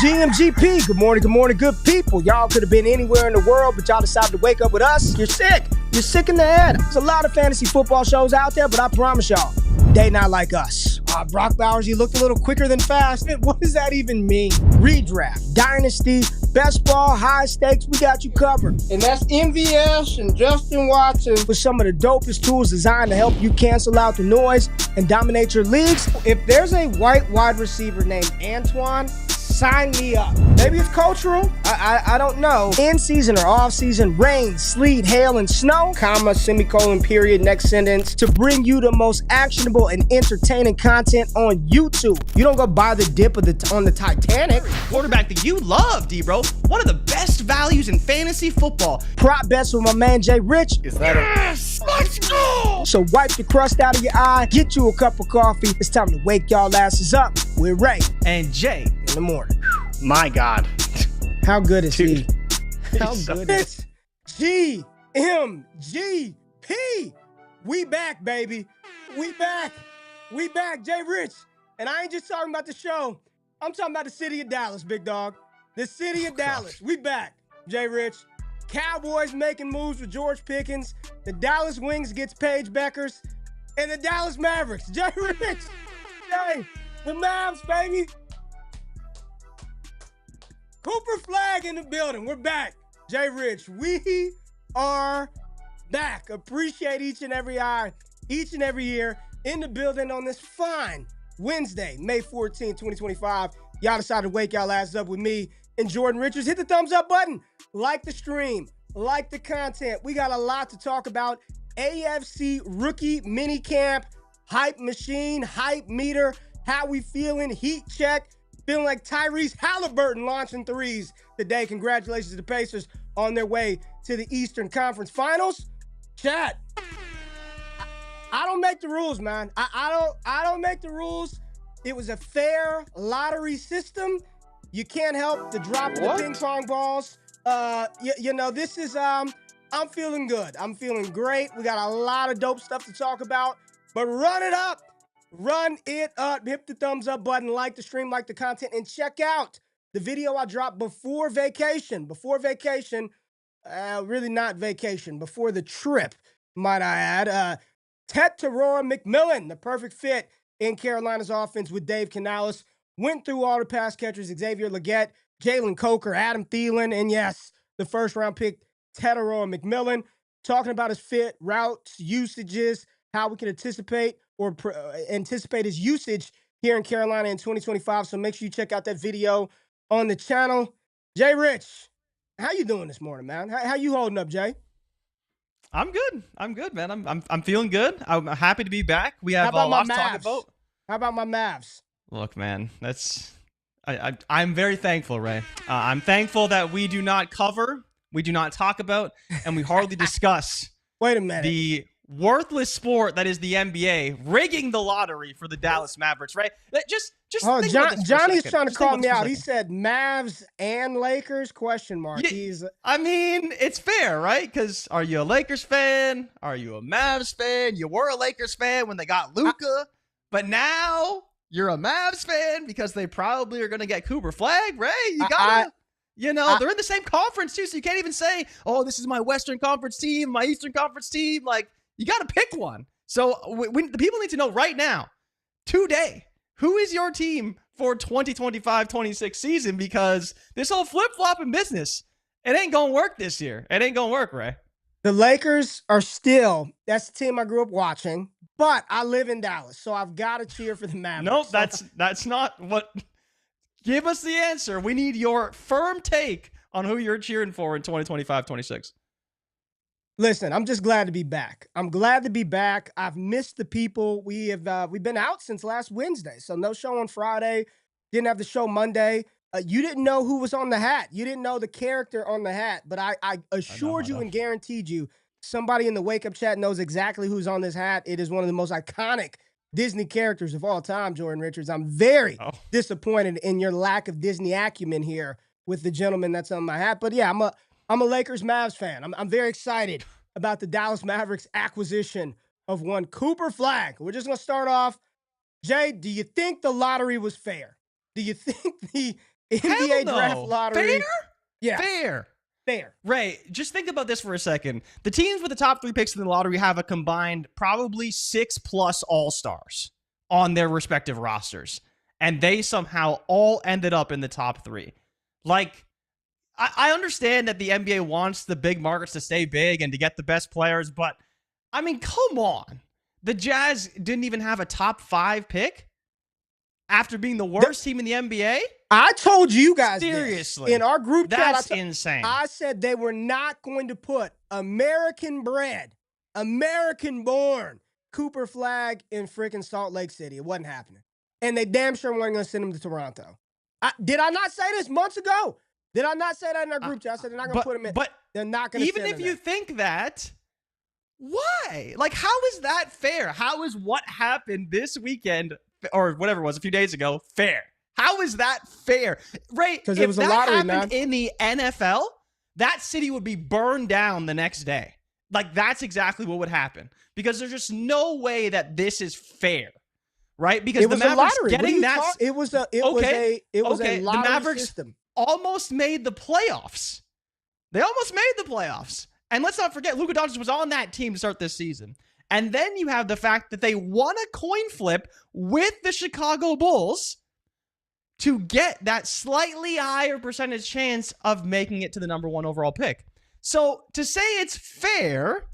GMGP, good morning, good people. Y'all could have been anywhere in the world, but y'all decided to wake up with us. You're sick. You're sick in the head. There's a lot of fantasy football shows out there, but I promise y'all, they not like us. Brock Bowers, you looked a little quicker than fast. What does that even mean? Redraft, Dynasty, best ball, high stakes, we got you covered. And that's MVS and Justin Watson with some of the dopest tools designed to help you cancel out the noise and dominate your leagues. If there's a white wide receiver named Antoine, sign me up. Maybe it's cultural. I don't know. In season or off season, rain, sleet, hail, and snow, comma, semicolon, period, next sentence, to bring you the most actionable and entertaining content on YouTube. You don't go buy the dip on the Titanic. Quarterback that you love, D-Bro. One of the best values in fantasy football. Prop bets with my man JRich. Is that yes! Let's go! So wipe the crust out of your eye, get you a cup of coffee. It's time to wake y'all asses up with Ray and Jay in the morning. My God. How good is he? How good is GMGP. We back, baby. We back. JRich. And I ain't just talking about the show. I'm talking about the city of Dallas, big dog. The city of Dallas. We back, JRich. Cowboys making moves with George Pickens. The Dallas Wings gets Paige Beckers. And the Dallas Mavericks. JRich. Jay, the Mavs, baby. Cooper Flagg in the building. We're back. JRich, we are back. Appreciate each and every year in the building on this fine Wednesday, May 14, 2025. Y'all decided to wake y'all asses up with me and Jordan Richards. Hit the thumbs up button. Like the stream. Like the content. We got a lot to talk about. AFC Rookie Mini Camp. Hype machine. Hype meter. How we feeling? Heat check. Feeling like Tyrese Halliburton launching threes today. Congratulations to the Pacers on their way to the Eastern Conference Finals. Chat. I don't make the rules, man. I don't make the rules. It was a fair lottery system. You can't help the drop of the ping pong balls. You know, this is I'm feeling good. I'm feeling great. We got a lot of dope stuff to talk about. But run it up. Run it up. Hit the thumbs up button, like the stream, like the content, and check out the video I dropped before vacation. Really not vacation, before the trip, might I add. McMillan, the perfect fit in Carolina's offense with Dave Canales. Went through all the pass catchers, Xavier Legette, Jalen Coker, Adam Thielen, and yes, the first-round pick, McMillan. Talking about his fit, routes, usages, how we can anticipate his usage here in Carolina in 2025. So make sure you check out that video on the channel. JRich, how you doing this morning, man? How you holding up, Jay? I'm good, man. I'm feeling good. I'm happy to be back. We have a lot to talk about. How about my Mavs? Look, man, I'm very thankful, Ray. I'm thankful that we do not cover, we do not talk about, and we hardly discuss. Wait a minute. The worthless sport that is the NBA, rigging the lottery for the Dallas Mavericks, right? Just Johnny's trying to call me out. He said Mavs and Lakers, question mark. Yeah, I mean, it's fair, right? Because are you a Lakers fan? Are you a Mavs fan? You were a Lakers fan when they got Luka, but now you're a Mavs fan because they probably are going to get Cooper Flagg, right? You gotta... they're in the same conference too, so you can't even say, oh, this is my Western Conference team, my Eastern Conference team. Like, you got to pick one. So the people need to know right now, today, who is your team for 2025-26 season? Because this whole flip-flopping business, it ain't going to work this year. It ain't going to work, Ray. The Lakers are still, that's the team I grew up watching, but I live in Dallas, so I've got to cheer for the Mavericks. Nope, that's not what... Give us the answer. We need your firm take on who you're cheering for in 2025-26. Listen, I'm just glad to be back. I'm glad to be back. I've missed the people. We've been out since last Wednesday, so no show on Friday. Didn't have the show Monday. You didn't know who was on the hat. You didn't know the character on the hat, but I assured you and guaranteed you somebody in the wake-up chat knows exactly who's on this hat. It is one of the most iconic Disney characters of all time, Jordan Richards. I'm very disappointed in your lack of Disney acumen here with the gentleman that's on my hat. But yeah, I'm a Lakers Mavs fan. I'm very excited about the Dallas Mavericks acquisition of one Cooper Flagg. We're just going to start off. Jay, do you think the lottery was fair? Do you think NBA draft no. lottery. Fair? Yeah. Fair. Ray, just think about this for a second. The teams with the top 3 picks in the lottery have a combined probably 6+ all-stars on their respective rosters. And they somehow all ended up in the top 3. Like, I understand that the NBA wants the big markets to stay big and to get the best players, but, I mean, come on. The Jazz didn't even have a top 5 pick after being the worst team in the NBA? I told you guys seriously this. In our group chat. That's insane. I said they were not going to put American bred, American born Cooper Flagg in freaking Salt Lake City. It wasn't happening. And they damn sure weren't going to send him to Toronto. Did I not say this months ago? Did I not say that in our group chat? I said they're not going to put him in. But they're not going to even if you think that, why? Like, how is that fair? How is what happened this weekend or whatever it was a few days ago fair? How is that fair? Ray, because it was a lottery, man. In the NFL, that city would be burned down the next day. Like, that's exactly what would happen. Because there's just no way that this is fair. Right? Because the Mavericks getting that... It was a lottery the Mavericks system. Almost made the playoffs. They almost made the playoffs. And let's not forget, Luka Doncic was on that team to start this season. And then you have the fact that they won a coin flip with the Chicago Bulls to get that slightly higher percentage chance of making it to the number 1 overall pick. So to say it's fair,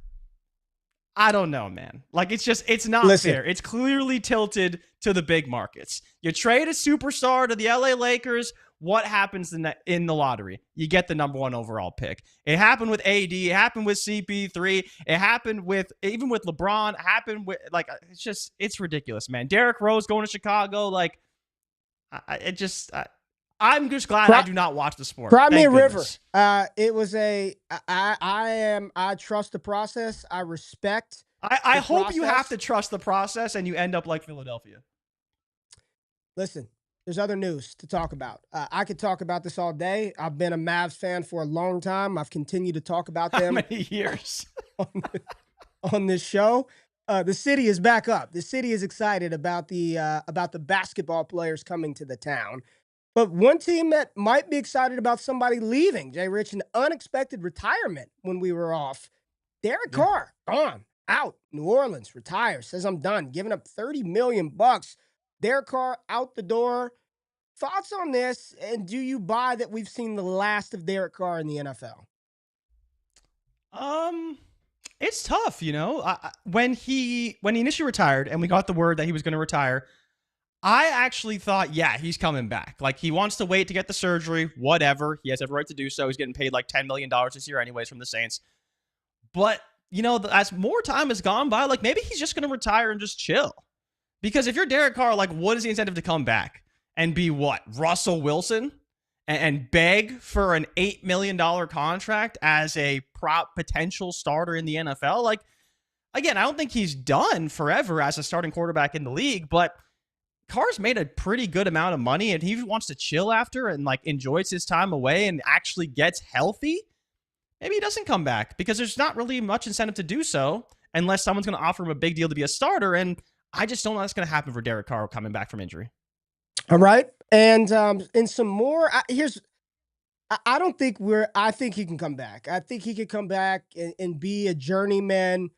I don't know, man. Like, it's not fair. It's clearly tilted to the big markets. You trade a superstar to the LA Lakers. What happens in the lottery? You get the number 1 overall pick. It happened with AD. It happened with CP3. It happened even with LeBron. It happened with, like, it's ridiculous, man. Derrick Rose going to Chicago, like, I'm just glad I do not watch the sport. Cry me a river. It was I trust the process. I respect. I hope process. You have to trust the process and you end up like Philadelphia. Listen, there's other news to talk about. I could talk about this all day. I've been a Mavs fan for a long time. I've continued to talk about them. How many years? on this show. The city is back up. The city is excited about the basketball players coming to the town. But one team that might be excited about somebody leaving, JRich, an unexpected retirement when we were off. Derek Carr, gone, out. New Orleans, retires, says I'm done, giving up $30 million. Derek Carr out the door. Thoughts on this, and do you buy that we've seen the last of Derek Carr in the NFL? It's tough, you know. When he initially retired and we got the word that he was going to retire, I actually thought, yeah, he's coming back. Like, he wants to wait to get the surgery, whatever. He has every right to do so. He's getting paid like $10 million this year anyways from the Saints. But, you know, as more time has gone by, like, maybe he's just going to retire and just chill. Because if you're Derek Carr, like, what is the incentive to come back and be what? Russell Wilson? And beg for an $8 million contract as a potential starter in the NFL? Like, again, I don't think he's done forever as a starting quarterback in the league, but Carr's made a pretty good amount of money, and he wants to chill after and, like, enjoys his time away and actually gets healthy. Maybe he doesn't come back because there's not really much incentive to do so unless someone's going to offer him a big deal to be a starter, and I just don't know that's going to happen for Derek Carr coming back from injury. All right. And some more, I think he can come back. I think he could come back and be a journeyman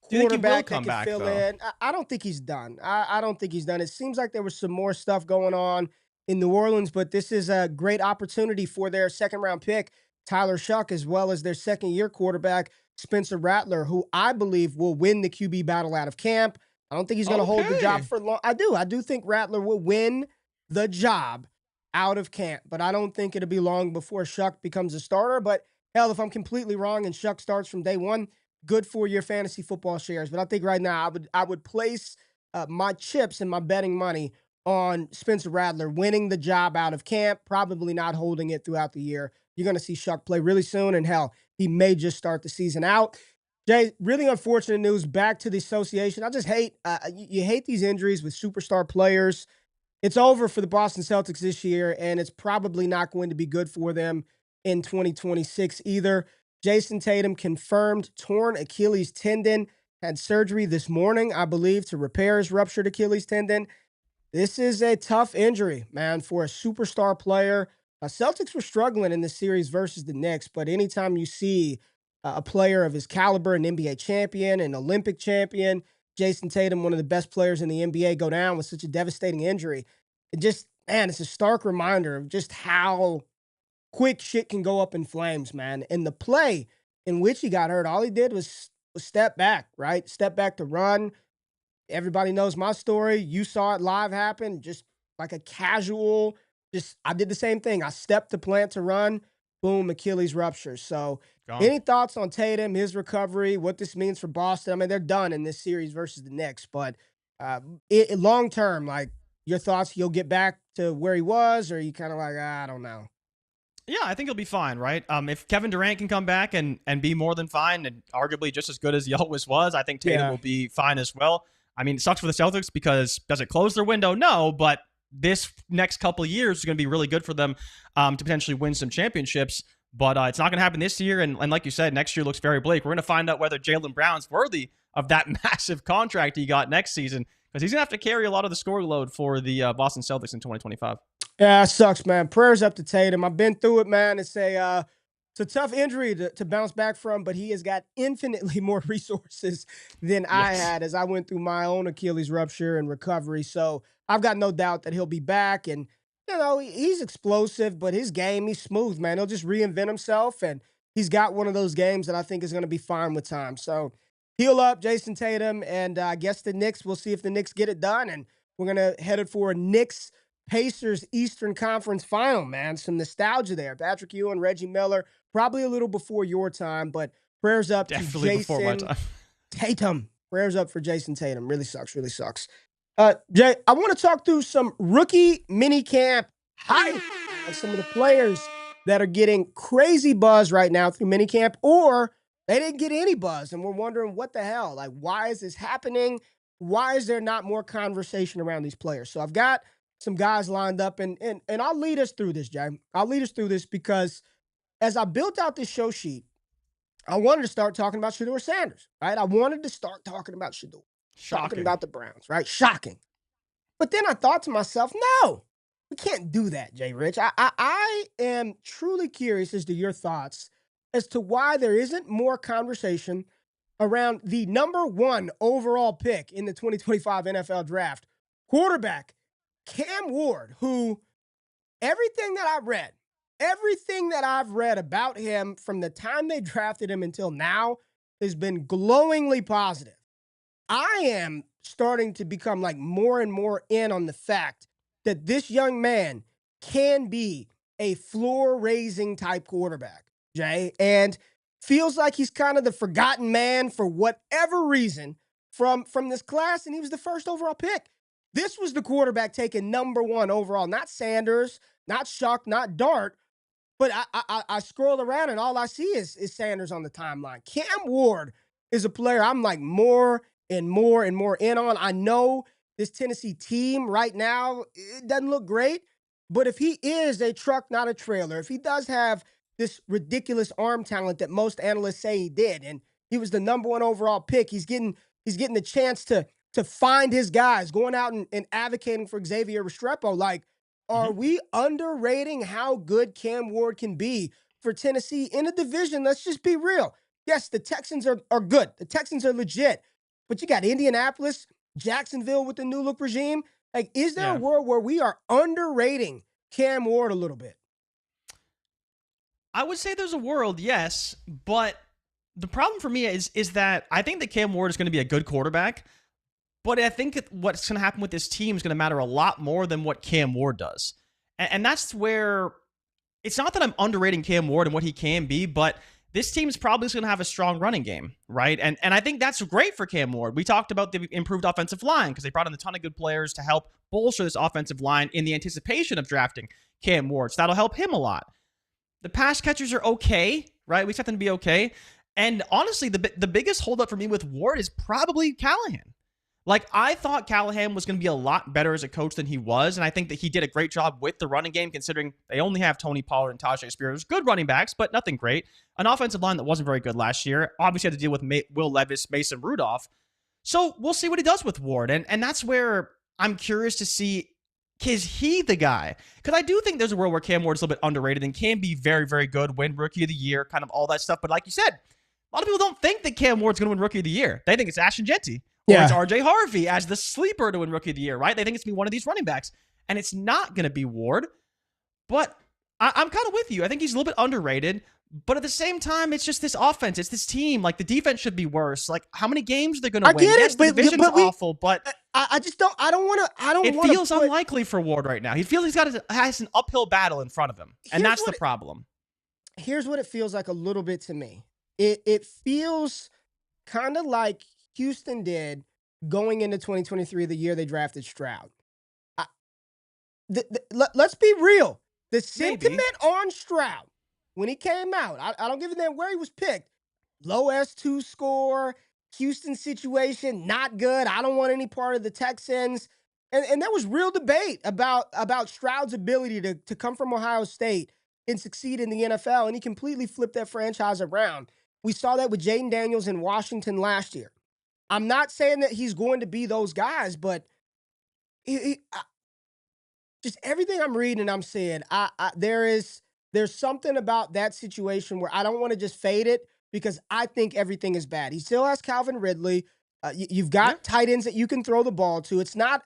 quarterback that can fill in. I don't think he's done. I don't think he's done. It seems like there was some more stuff going on in New Orleans, but this is a great opportunity for their second-round pick, Tyler Shuck, as well as their second-year quarterback, Spencer Rattler, who I believe will win the QB battle out of camp. I don't think he's going to hold the job for long. I do think Rattler will win the job out of camp, but I don't think it'll be long before Shuck becomes a starter. But hell, if I'm completely wrong and Shuck starts from day one, good for your fantasy football shares. But I think right now I would place my chips and my betting money on Spencer Rattler winning the job out of camp, probably not holding it throughout the year. You're going to see Shuck play really soon, and hell, he may just start the season out. Jay, really unfortunate news. Back to the association. I just hate you hate these injuries with superstar players. It's over for the Boston Celtics this year, and it's probably not going to be good for them in 2026 either. Jayson Tatum confirmed torn Achilles tendon, had surgery this morning, I believe, to repair his ruptured Achilles tendon. This is a tough injury, man, for a superstar player. Celtics were struggling in this series versus the Knicks, but anytime you see a player of his caliber, an NBA champion, an Olympic champion, Jayson Tatum, one of the best players in the NBA, go down with such a devastating injury, it just, man, it's a stark reminder of just how quick shit can go up in flames, man. And the play in which he got hurt, all he did was step back, right? Step back to run. Everybody knows my story. You saw it live happen, just like a casual, just I did the same thing. I stepped to plant to run, boom, Achilles ruptures. So, Gone. any thoughts on Tatum, his recovery, what this means for Boston? I mean, they're done in this series versus the Knicks, but long term, like your thoughts, he'll get back to where he was, or you kind of like, I don't know. Yeah, I think he'll be fine, right? If Kevin Durant can come back and be more than fine and arguably just as good as he always was, I think Tatum will be fine as well. I mean, it sucks for the Celtics because does it close their window? No, but this next couple of years is going to be really good for them to potentially win some championships. But it's not going to happen this year. And like you said, next year looks very bleak. We're going to find out whether Jaylen Brown's worthy of that massive contract he got next season because he's going to have to carry a lot of the scoring load for the Boston Celtics in 2025. Yeah, it sucks, man. Prayers up to Tatum. I've been through it, man. It's a tough injury to bounce back from, but he has got infinitely more resources than I had as I went through my own Achilles rupture and recovery. So I've got no doubt that he'll be back. And, you know, he's explosive, but his game, he's smooth, man. He'll just reinvent himself. And he's got one of those games that I think is going to be fine with time. So heal up, Jayson Tatum. And I guess the Knicks, we'll see if the Knicks get it done. And we're going to head it for a Knicks Pacers Eastern Conference Final, man. Some nostalgia there. Patrick Ewing, Reggie Miller, probably a little before your time, but prayers up Definitely to before my Jayson time. Tatum. Prayers up for Jayson Tatum. Really sucks, really sucks. Jay, I want to talk through some rookie mini camp hype and some of the players that are getting crazy buzz right now through mini camp, or they didn't get any buzz, and we're wondering what the hell. Like, why is this happening? Why is there not more conversation around these players? So I've got some guys lined up, and I'll lead us through this, Jay. I'll lead us through this because as I built out this show sheet, I wanted to start talking about Shedeur Sanders, right? I wanted to start talking about Shedeur, talking about the Browns, right? Shocking. But then I thought to myself, no, we can't do that, JRich. I am truly curious as to your thoughts as to why there isn't more conversation around the number 1 overall pick in the 2025 NFL Draft, quarterback Cam Ward, who everything that I've read about him from the time they drafted him until now has been glowingly positive. I am starting to become like more and more in on the fact that this young man can be a floor-raising type quarterback, Jay, and feels like he's kind of the forgotten man for whatever reason from this class, and he was the first overall pick. This was the quarterback taken number 1 overall, not Sanders, not Shuck, not Dart, but I scroll around and all I see is Sanders on the timeline. Cam Ward is a player I'm like more and more and more in on. I know this Tennessee team right now, it doesn't look great, but if he is a truck, not a trailer, if he does have this ridiculous arm talent that most analysts say he did, and he was the number 1 overall pick, he's getting the chance to find his guys, going out and advocating for Xavier Restrepo. Like, are we underrating how good Cam Ward can be for Tennessee in a division? Let's just be real. Yes, the Texans are good. The Texans are legit. But you got Indianapolis, Jacksonville with the new look regime. Like, is there a world where we are underrating Cam Ward a little bit? I would say there's a world, yes. But the problem for me is that I think that Cam Ward is going to be a good quarterback. But I think what's going to happen with this team is going to matter a lot more than what Cam Ward does. And that's where it's not that I'm underrating Cam Ward and what he can be, but this team is probably going to have a strong running game, right? And I think that's great for Cam Ward. We talked about the improved offensive line because they brought in a ton of good players to help bolster this offensive line in the anticipation of drafting Cam Ward. So that'll help him a lot. The pass catchers are okay, right? We expect them to be okay. And honestly, the biggest holdup for me with Ward is probably Callahan. Like, I thought Callahan was going to be a lot better as a coach than he was, and I think that he did a great job with the running game, considering they only have Tony Pollard and Tajay Spears. Good running backs, but nothing great. An offensive line that wasn't very good last year. Obviously had to deal with Will Levis, Mason Rudolph. So we'll see what he does with Ward, and that's where I'm curious to see, is he the guy? Because I do think there's a world where Cam Ward's a little bit underrated and can be very, very good, win Rookie of the Year, kind of all that stuff. But like you said, a lot of people don't think that Cam Ward's going to win Rookie of the Year. They think it's Ashton Jeanty or it's RJ Harvey as the sleeper to win Rookie of the Year, right? They think it's going to be one of these running backs. And it's not going to be Ward. But I'm kind of with you. I think he's a little bit underrated. But at the same time, it's just this offense. It's this team. Like, the defense should be worse. Like, how many games they're going to win? Yes, the division's awful, but I just don't. I don't want to. It feels unlikely for Ward right now. He feels has an uphill battle in front of him, and that's the problem. Here's what it feels like a little bit to me. It feels kind of like Houston did going into 2023, the year they drafted Stroud. Let's be real. The sentiment on Stroud when he came out, I don't give a damn where he was picked. Low S2 score, Houston situation, not good. I don't want any part of the Texans. And there was real debate about Stroud's ability to come from Ohio State and succeed in the NFL, and he completely flipped that franchise around. We saw that with Jaden Daniels in Washington last year. I'm not saying that he's going to be those guys, but just everything I'm reading and I'm seeing, there's something about that situation where I don't want to just fade it because I think everything is bad. He still has Calvin Ridley. You've got tight ends that you can throw the ball to. It's not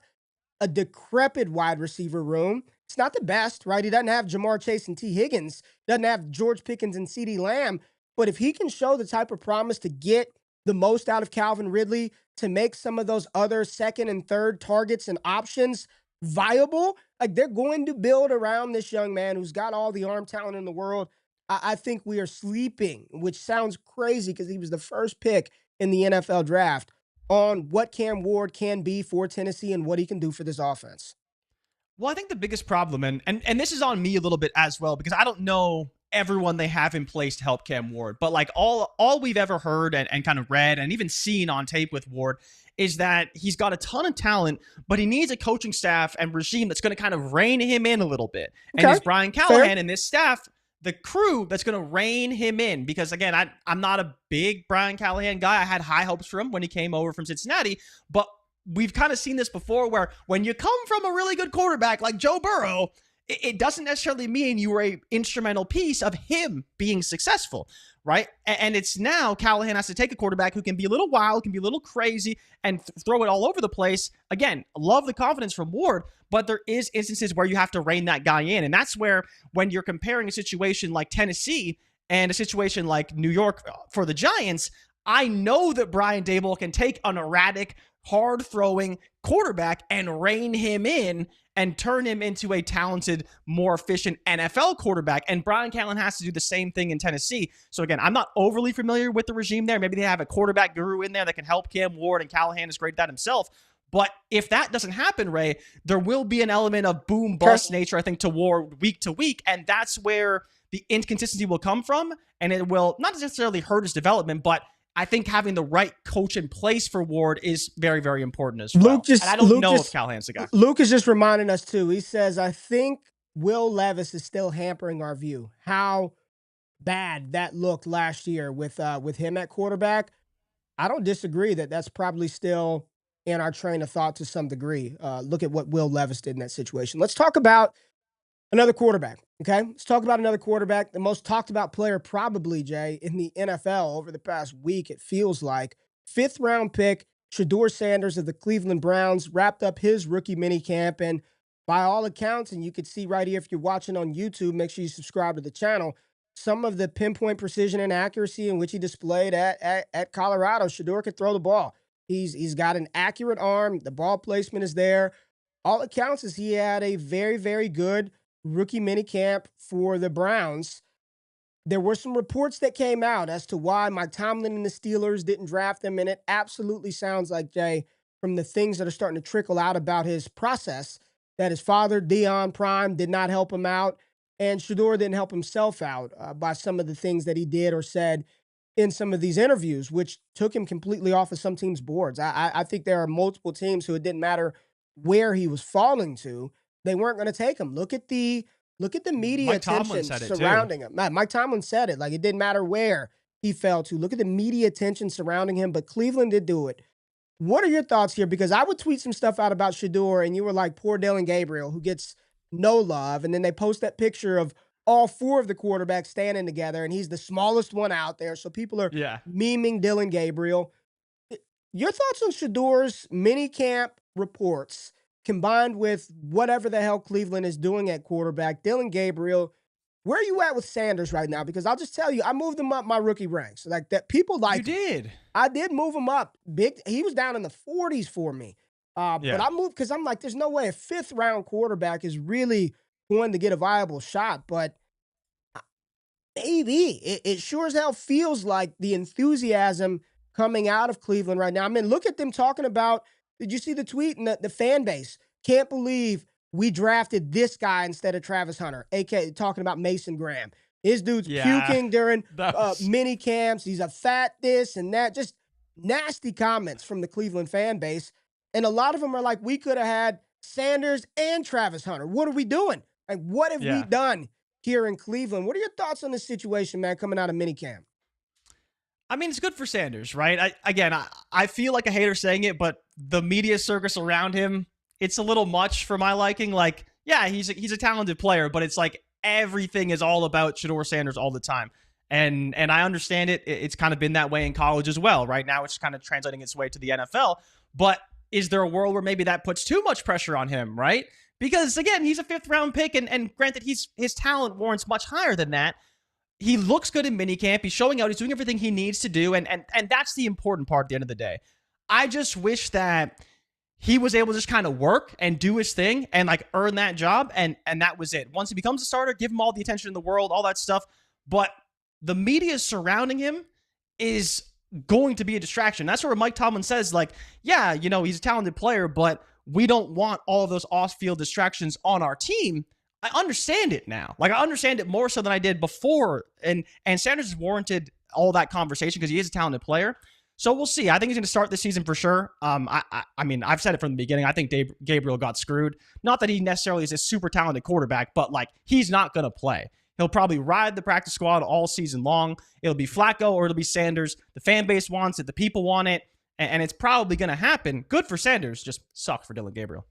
a decrepit wide receiver room. It's not the best, right? He doesn't have Jamar Chase and T. Higgins. Doesn't have George Pickens and CeeDee Lamb. But if he can show the type of promise to get the most out of Calvin Ridley, to make some of those other second and third targets and options viable, like, they're going to build around this young man who's got all the arm talent in the world. I think we are sleeping, which sounds crazy because he was the first pick in the NFL draft, on what Cam Ward can be for Tennessee and what he can do for this offense. Well, I think the biggest problem, and this is on me a little bit as well, because I don't know everyone they have in place to help Cam Ward, but like all we've ever heard and kind of read and even seen on tape with Ward is that he's got a ton of talent, but he needs a coaching staff and regime that's going to kind of rein him in a little bit. Okay. And it's Brian Callahan and this staff, the crew, that's going to rein him in. Because again, I'm not a big Brian Callahan guy. I had high hopes for him when he came over from Cincinnati, but we've kind of seen this before where when you come from a really good quarterback like Joe Burrow, it doesn't necessarily mean you were an instrumental piece of him being successful, right? And it's now Callahan has to take a quarterback who can be a little wild, can be a little crazy, and throw it all over the place. Again, love the confidence from Ward, but there is instances where you have to rein that guy in. And that's where, when you're comparing a situation like Tennessee and a situation like New York for the Giants, I know that Brian Daboll can take an erratic, hard-throwing quarterback and rein him in and turn him into a talented, more efficient NFL quarterback. And Brian Callahan has to do the same thing in Tennessee. So again, I'm not overly familiar with the regime there. Maybe they have a quarterback guru in there that can help Cam Ward, and Callahan is great at that himself. But if that doesn't happen, Ray, there will be an element of boom-bust nature, I think, to Ward week to week. And that's where the inconsistency will come from. And it will not necessarily hurt his development, but I think having the right coach in place for Ward is very, very important as well. I don't know if Callahan's the guy. Luke is just reminding us, too. He says, I think Will Levis is still hampering our view. How bad that looked last year with him at quarterback. I don't disagree that that's probably still in our train of thought to some degree. Look at what Will Levis did in that situation. Let's talk about another quarterback, okay? Let's talk about another quarterback. The most talked about player probably, Jay, in the NFL over the past week, it feels like. 5th round pick, Shedeur Sanders of the Cleveland Browns, wrapped up his rookie mini camp. And by all accounts, and you can see right here if you're watching on YouTube, make sure you subscribe to the channel, some of the pinpoint precision and accuracy in which he displayed at Colorado. Shedeur could throw the ball. He's got an accurate arm. The ball placement is there. All it counts is he had a very, very good rookie mini camp for the Browns. There were some reports that came out as to why Mike Tomlin and the Steelers didn't draft him, and it absolutely sounds like, Jay, from the things that are starting to trickle out about his process, that his father, Dion Prime, did not help him out, and Shedeur didn't help himself out by some of the things that he did or said in some of these interviews, which took him completely off of some teams' boards. I think there are multiple teams who it didn't matter where he was falling to, they weren't going to take him. Look at the media attention surrounding him. Mike Tomlin said it. Like, it didn't matter where he fell to. Look at the media attention surrounding him. But Cleveland did do it. what are your thoughts here? Because I would tweet some stuff out about Shedeur, and you were like, poor Dylan Gabriel, who gets no love. And then they post that picture of all 4 of the quarterbacks standing together, and he's the smallest one out there. So people are memeing Dylan Gabriel. Your thoughts on Shedeur's mini camp reports combined with whatever the hell Cleveland is doing at quarterback, Dylan Gabriel, where are you at with Sanders right now? Because I'll just tell you, I moved him up my rookie ranks. Like that, people like. You did. I did move him up. Big. He was down in the 40s for me. But I moved because I'm like, there's no way a 5th round quarterback is really going to get a viable shot. But maybe it sure as hell feels like the enthusiasm coming out of Cleveland right now. I mean, look at them talking about. Did you see the tweet? And the fan base can't believe we drafted this guy instead of Travis Hunter, aka talking about Mason Graham. This dude's puking during mini camps. He's a fat this and that. Just nasty comments from the Cleveland fan base. And a lot of them are like, we could have had Sanders and Travis Hunter. What are we doing? Like, what have we done here in Cleveland? What are your thoughts on this situation, man, coming out of minicamp? I mean, it's good for Sanders, right? I feel like a hater saying it, but the media circus around him, it's a little much for my liking. Like, yeah, he's a talented player, but it's like everything is all about Shedeur Sanders all the time. And I understand it. It's kind of been that way in college as well. Right now, it's kind of translating its way to the NFL. But is there a world where maybe that puts too much pressure on him, right? Because, again, he's a 5th round pick, and granted, his talent warrants much higher than that. He looks good in minicamp. He's showing out. He's doing everything he needs to do, and that's the important part at the end of the day. I just wish that he was able to just kind of work and do his thing and like earn that job, and that was it. Once he becomes a starter, give him all the attention in the world, all that stuff. But the media surrounding him is going to be a distraction. That's where Mike Tomlin says, like, yeah, you know, he's a talented player, but we don't want all of those off-field distractions on our team. I understand it now. Like, I understand it more so than I did before. And Sanders has warranted all that conversation because he is a talented player. So we'll see. I think he's going to start this season for sure. I mean, I've said it from the beginning. I think Gabriel got screwed. Not that he necessarily is a super talented quarterback, but like, he's not going to play. He'll probably ride the practice squad all season long. It'll be Flacco or it'll be Sanders. The fan base wants it. The people want it. And it's probably going to happen. Good for Sanders. Just suck for Dylan Gabriel.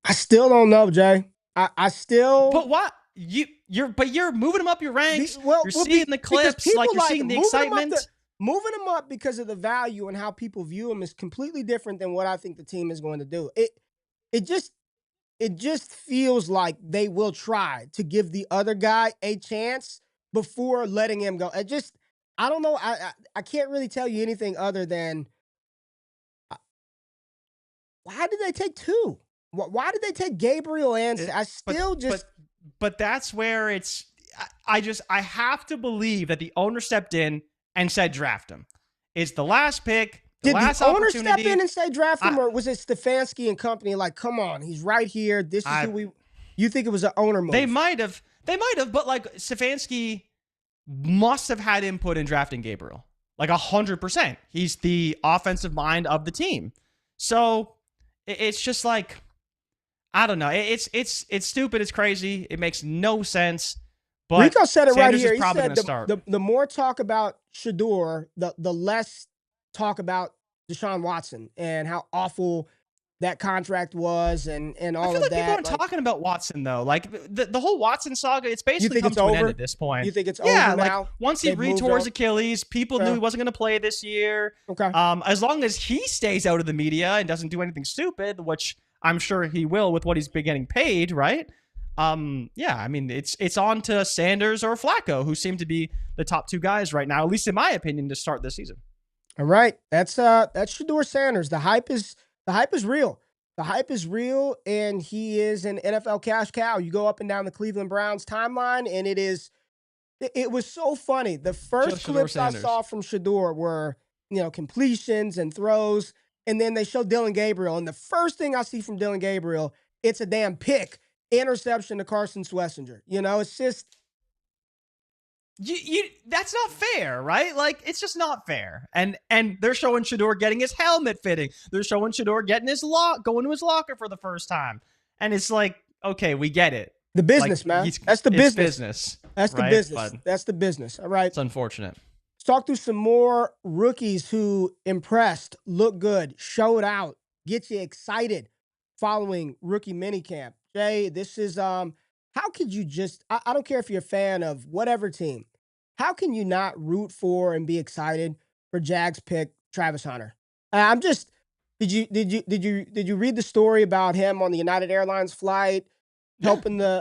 I still don't know, Jay. I still. But what? You're moving him up your ranks. You're seeing the clips. Like, you're seeing the excitement. Moving him up because of the value and how people view him is completely different than what I think the team is going to do. It just feels like they will try to give the other guy a chance before letting him go. I don't know. I can't really tell you anything other than why did they take 2? Why did they take Gabriel and But that's where it's. I have to believe that the owner stepped in and said draft him. It's the last pick. Did the owner step in and say draft him, or was it Stefanski and company like, come on, he's right here. This is who we. You think it was an owner move? They might have, but like Stefanski must have had input in drafting Gabriel, like 100%. He's the offensive mind of the team, so it's just like, I don't know. It's stupid. It's crazy. It makes no sense. But Rico said it Sanders right here. He said the more talk about Shedeur, the less talk about Deshaun Watson and how awful that contract was and all of that. I feel like people aren't talking about Watson, though. Like, the whole Watson saga, it's basically come to an end at this point. You think it's over now? Like, once he retore his Achilles, people knew he wasn't going to play this year. Okay. As long as he stays out of the media and doesn't do anything stupid, which I'm sure he will with what he's been getting paid, right? Yeah, I mean, it's on to Sanders or Flacco, who seem to be the top 2 guys right now, at least in my opinion, to start this season. All right. That's Shedeur Sanders. The hype is real. The hype is real, and he is an NFL cash cow. You go up and down the Cleveland Browns timeline, and it was so funny. The first clips I saw from Shedeur were, completions and throws, and then they showed Dylan Gabriel, and the first thing I see from Dylan Gabriel, it's a damn pick. Interception to Carson Schlesinger. It's just that's not fair, right? Like, it's just not fair. And they're showing Shedeur getting his helmet fitting. They're showing Shedeur getting going to his locker for the first time. And it's like, okay, we get it. The business, man. That's the business. Business. That's the business. That's the business. All right. It's unfortunate. talk through some more rookies who impressed, looked good, showed out, get you excited following rookie minicamp. Jay, this is how could you just I don't care if you're a fan of whatever team. How can you not root for and be excited for Jags pick Travis Hunter? I'm just did you read the story about him on the United Airlines flight Yeah.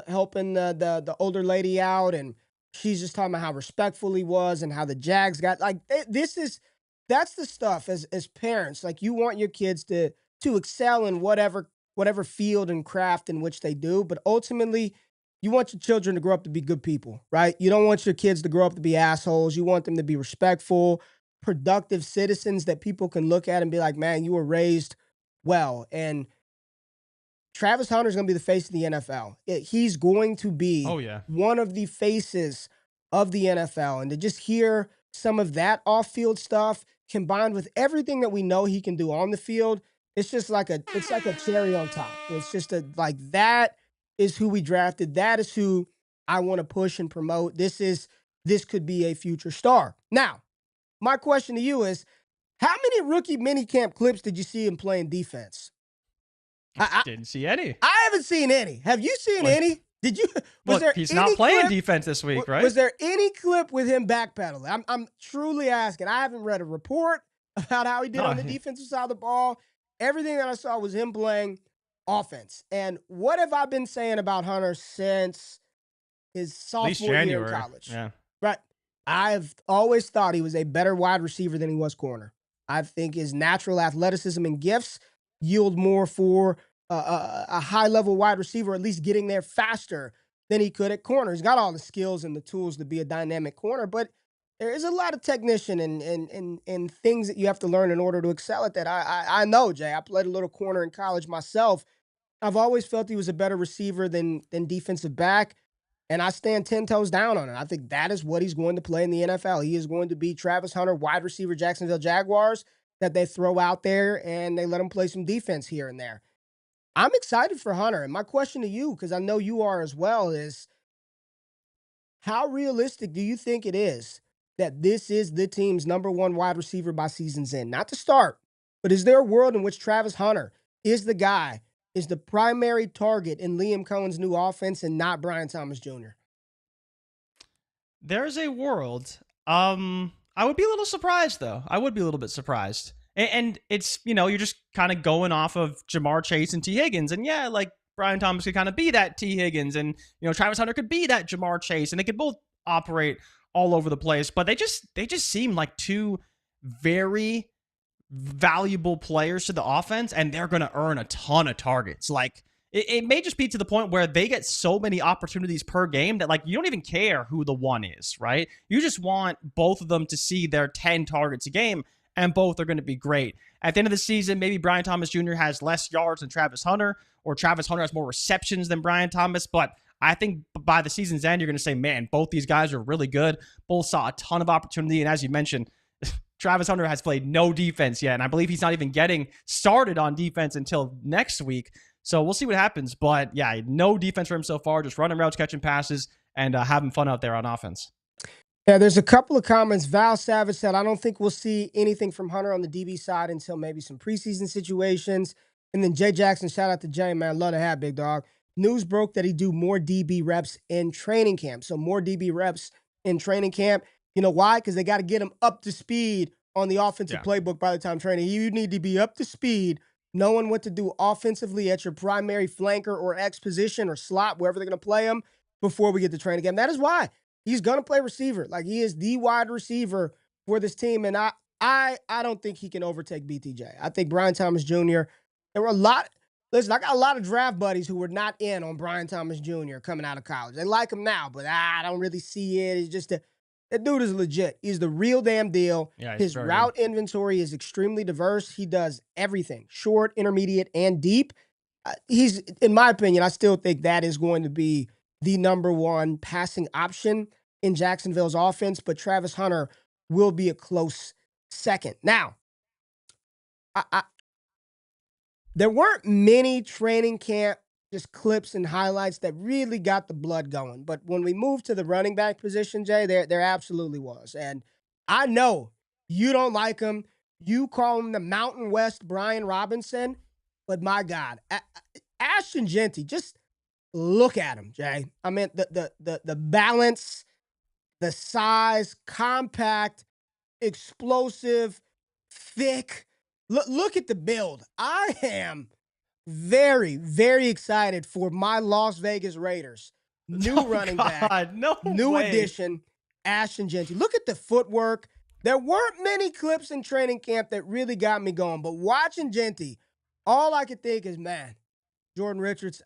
helping the older lady out, and she's just talking about how respectful he was and how the Jags got like that's the stuff as parents. Like you want your kids to excel in whatever field and craft in which they do, but ultimately you want your children to grow up to be good people, right? You don't want your kids to grow up to be assholes. You want them to be respectful, productive citizens that people can look at and be like, man, you were raised well. And Travis Hunter is going to be the face of the NFL. He's going to be Oh yeah. one of the faces of the NFL. And to just hear some of that off-field stuff combined with everything that we know he can do on the field, it's just like it's like a cherry on top. It's just like that is who we drafted. That is who I want to push and promote. This could be a future star. Now, my question to you is, how many rookie minicamp clips did you see him playing defense? I Didn't see any. I haven't seen any. Have you seen any? Did you? Was Look, there he's any not playing clip, defense this week, right? Was there any clip with him backpedaling? I'm truly asking. I haven't read a report about how he did on the defensive side of the ball. Everything that I saw was him playing offense. And what have I been saying about Hunter since his sophomore year in college? Yeah. Right. I've always thought he was a better wide receiver than he was corner. I think his natural athleticism and gifts yield more for a high-level wide receiver, at least getting there faster than he could at corner. He's got all the skills and the tools to be a dynamic corner, but there is a lot of technician and things that you have to learn in order to excel at that. I know, Jay. I played a little corner in college myself. I've always felt he was a better receiver than defensive back, and I stand 10 toes down on it. I think that is what he's going to play in the NFL. He is going to be Travis Hunter, wide receiver, Jacksonville Jaguars, that they throw out there and they let him play some defense here and there. I'm excited for Hunter. And my question to you, because I know you are as well, is how realistic do you think it is that this is the team's number one wide receiver by season's end? Not to start, but is there a world in which Travis Hunter is the guy, is the primary target in Liam Cohen's new offense and not Brian Thomas Jr.? There's a world. I would be a little surprised, though. I would be a little bit surprised. And it's, you're just kind of going off of Jamar Chase and T. Higgins. And yeah, like Brian Thomas could kind of be that T. Higgins, and, Travis Hunter could be that Jamar Chase, and they could both operate all over the place. But they just seem like two very valuable players to the offense, and they're going to earn a ton of targets. Like, it may just be to the point where they get so many opportunities per game that, like, you don't even care who the one is, right? You just want both of them to see their 10 targets a game, and both are going to be great. At the end of the season, maybe Brian Thomas Jr. has less yards than Travis Hunter, or Travis Hunter has more receptions than Brian Thomas, but I think by the season's end, you're going to say, man, both these guys are really good. Both saw a ton of opportunity, and as you mentioned, Travis Hunter has played no defense yet, and I believe he's not even getting started on defense until next week. So we'll see what happens. But yeah, no defense for him so far, just running routes, catching passes, and having fun out there on offense. Yeah, there's a couple of comments. Val Savage said, I don't think we'll see anything from Hunter on the DB side until maybe some preseason situations. And then Jay Jackson, shout out to Jay, man. Love to have, big dog. News broke that he'd do more DB reps in training camp. So more DB reps in training camp. You know why? Because they got to get him up to speed on the offensive playbook by the time training. You need to be up to speed, knowing what to do offensively at your primary flanker or X position or slot, wherever they're going to play him, before we get to training camp. That is why he's going to play receiver. Like, he is the wide receiver for this team. And I don't think he can overtake BTJ. I think Brian Thomas Jr., there were a lot. Listen, I got a lot of draft buddies who were not in on Brian Thomas Jr. coming out of college. They like him now, but I don't really see it. It's just that dude is legit. He's the real damn deal. Yeah, his route inventory is extremely diverse. He does everything, short, intermediate, and deep. He's, in my opinion, I still think that is going to be the number one passing option in Jacksonville's offense, but Travis Hunter will be a close second. Now, there weren't many training camp just clips and highlights that really got the blood going. But when we moved to the running back position, Jay, there absolutely was. And I know you don't like him. You call him the Mountain West Brian Robinson, but my God, Ashton Jeanty, just look at him, Jay. I mean, the balance, the size, compact, explosive, thick. Look at the build. I am very, very excited for my Las Vegas Raiders. New running back, no new way. addition, Ashton Jeanty. Look at the footwork. There weren't many clips in training camp that really got me going, but watching Jeanty, all I could think is, man, Jordan Richards,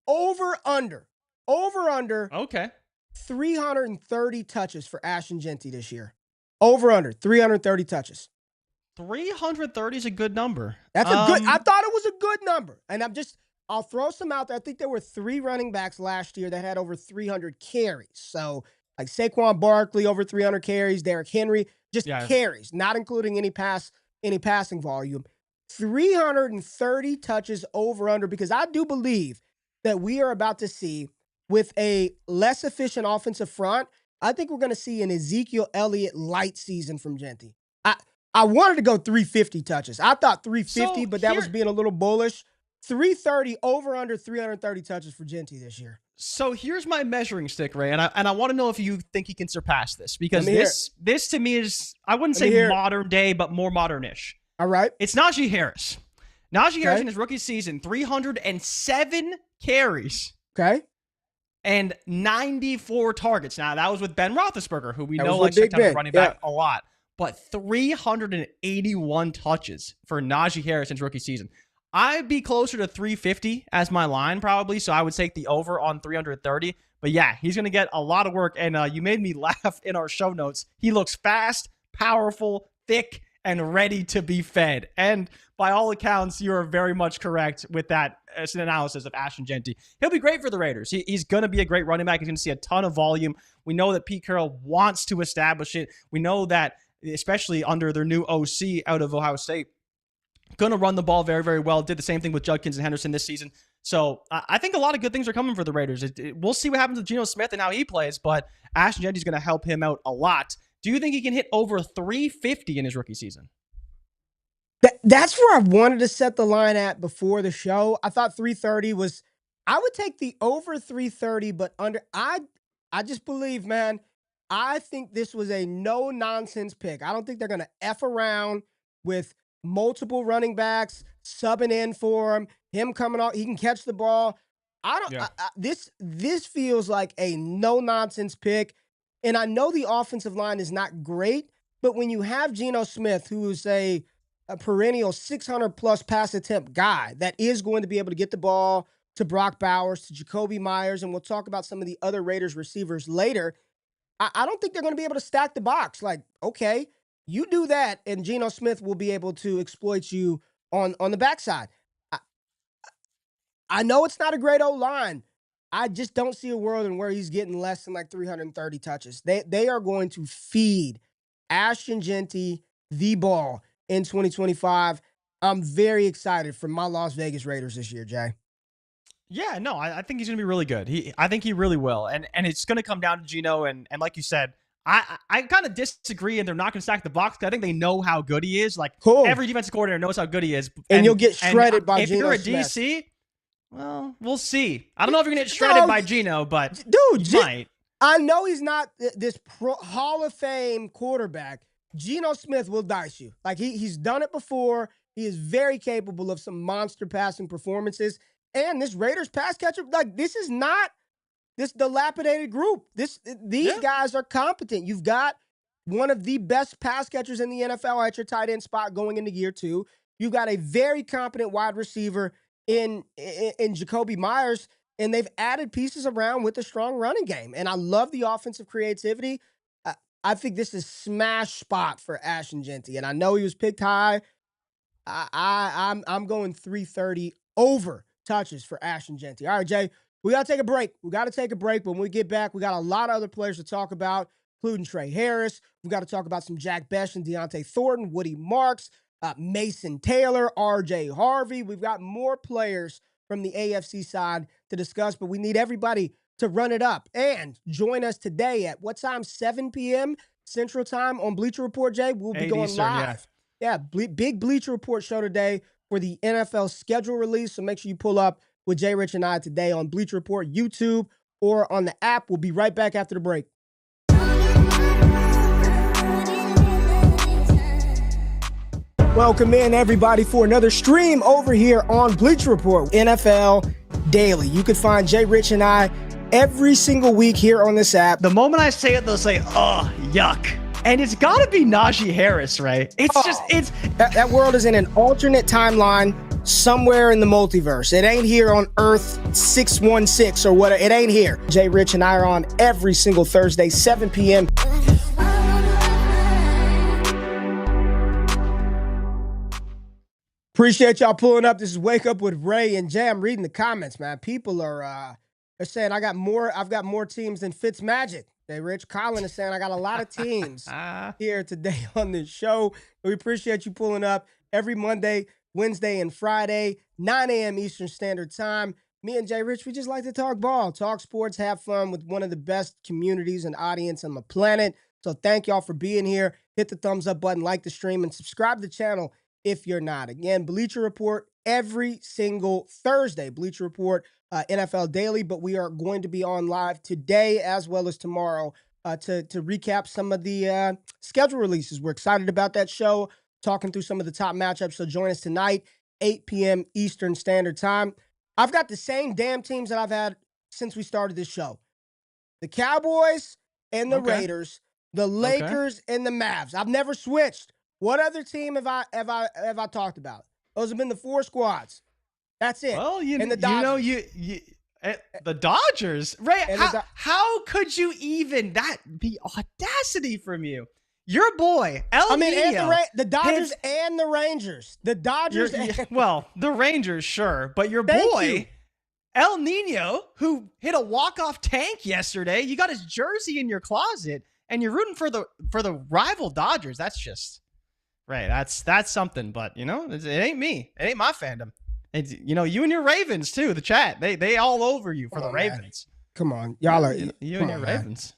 over under Okay. 330 touches for Ashton Jeanty this year. Over under 330 touches. 330 is a good number. That's a good. I thought it was a good number, and I'll throw some out there. I think there were 3 running backs last year that had over 300 carries. So like Saquon Barkley over 300 carries, Derrick Henry just carries, not including any passing volume. 330 touches over under, because I do believe that we are about to see, with a less efficient offensive front, I think we're going to see an Ezekiel Elliott light season from Jeanty. I wanted to go 350 touches. I thought 350, but that was being a little bullish. 330 over under 330 touches for Jeanty this year. So here's my measuring stick, Ray, and I want to know if you think he can surpass this, because this to me is, I wouldn't say modern day, but more modernish. All right. It's Najee Harris. Najee Harris in his rookie season, 307 carries. Okay. And 94 targets. Now, that was with Ben Roethlisberger, who we know likes to come running back a lot. But 381 touches for Najee Harris in his rookie season. I'd be closer to 350 as my line, probably, so I would take the over on 330. But yeah, he's going to get a lot of work, and you made me laugh in our show notes. He looks fast, powerful, thick, and ready to be fed. And by all accounts, you are very much correct with that as an analysis of Ashton Jeanty. He'll be great for the Raiders. He's going to be a great running back. He's going to see a ton of volume. We know that Pete Carroll wants to establish it. We know that, especially under their new OC out of Ohio State, going to run the ball very, very well. Did the same thing with Judkins and Henderson this season. So I think a lot of good things are coming for the Raiders. We'll see what happens with Geno Smith and how he plays, but Ashton Jeanty is going to help him out a lot. Do you think he can hit over 350 in his rookie season? That's where I wanted to set the line at before the show. I thought 330 was, I would take the over 330, but under, I just believe, man, I think this was a no-nonsense pick. I don't think they're going to F around with multiple running backs subbing in for him coming off. He can catch the ball. This feels like a no-nonsense pick. And I know the offensive line is not great, but when you have Geno Smith, who is a perennial 600-plus pass attempt guy that is going to be able to get the ball to Brock Bowers, to Jacoby Myers, and we'll talk about some of the other Raiders receivers later, I don't think they're going to be able to stack the box. Like, okay, you do that, and Geno Smith will be able to exploit you on the backside. I know it's not a great O-line. I just don't see a world in where he's getting less than like 330 touches. They are going to feed Ashton Jeanty the ball in 2025. I'm very excited for my Las Vegas Raiders this year, Jay. Yeah, no, I think he's going to be really good. I think he really will. And it's going to come down to Geno. And like you said, I kind of disagree, and they're not going to stack the box. I think they know how good he is. Like, every defensive coordinator knows how good he is. And you'll get shredded by Geno Smith. If you're a DC, well, we'll see. I don't know if you're going to get shredded by Geno, but dude, you might. I know he's not this Hall of Fame quarterback. Geno Smith will dice you. Like, he's done it before. He is very capable of some monster passing performances. And this Raiders pass catcher, like, this is not this dilapidated group. These guys are competent. You've got one of the best pass catchers in the NFL at your tight end spot going into year 2. You've got a very competent wide receiver in Jacoby Myers, and they've added pieces around with a strong running game. And I love the offensive creativity. I think this is smash spot for Ashton Jeanty. And I know he was picked high. I'm going 330 over touches for Ashton Jeanty. All right, Jay, we got to take a break. But when we get back, we got a lot of other players to talk about, including Tre Harris. We got to talk about some Jack Bech and Deontay Thornton, Woody Marks, Mason Taylor, RJ Harvey. We've got more players from the AFC side to discuss, but we need everybody to run it up and join us today at what time? 7 p.m. Central Time on Bleacher Report, Jay. We'll be 8 going Eastern, live. Big Bleacher Report show today for the NFL schedule release. So make sure you pull up with JRich and I today on Bleacher Report, YouTube, or on the app. We'll be right back after the break. Welcome in, everybody, for another stream over here on Bleacher Report, NFL Daily. You can find JRich and I every single week here on this app. The moment I say it, they'll say, oh, yuck. And it's got to be Najee Harris, right? It's that world is in an alternate timeline somewhere in the multiverse. It ain't here on Earth 616 or whatever. It ain't here. JRich and I are on every single Thursday, 7 p.m. Appreciate y'all pulling up. This is Wake Up with Ray and Jay. I'm reading the comments, man. People are they're saying I've got more teams than Fitzmagic. JRich. Colin is saying I got a lot of teams here today on this show. We appreciate you pulling up every Monday, Wednesday, and Friday, 9 a.m. Eastern Standard Time. Me and JRich, we just like to talk ball, talk sports, have fun with one of the best communities and audience on the planet. So thank y'all for being here. Hit the thumbs up button, like the stream, and subscribe to the channel if you're not. Again, Bleacher Report every single Thursday. Bleacher Report NFL Daily, but we are going to be on live today as well as tomorrow to recap some of the schedule releases. We're excited about that show, talking through some of the top matchups. So join us tonight, 8 p.m. Eastern Standard Time. I've got the same damn teams that I've had since we started this show. The Cowboys and the Raiders, the Lakers and the Mavs. I've never switched. What other team have I talked about? Those have been the 4 squads. That's it. Well, and the Dodgers. The Dodgers, right? How could you even that be audacity from you? Your boy, El Nino. The Dodgers and the Rangers. The Dodgers. The Rangers, sure, but your boy, El Nino, who hit a walk-off tank yesterday. You got his jersey in your closet, and you're rooting for the rival Dodgers. That's just right. That's something. But it ain't me. It ain't my fandom. And you and your Ravens too. The chat, they all over you for the Ravens. Man. Come on, y'all are you and your Ravens.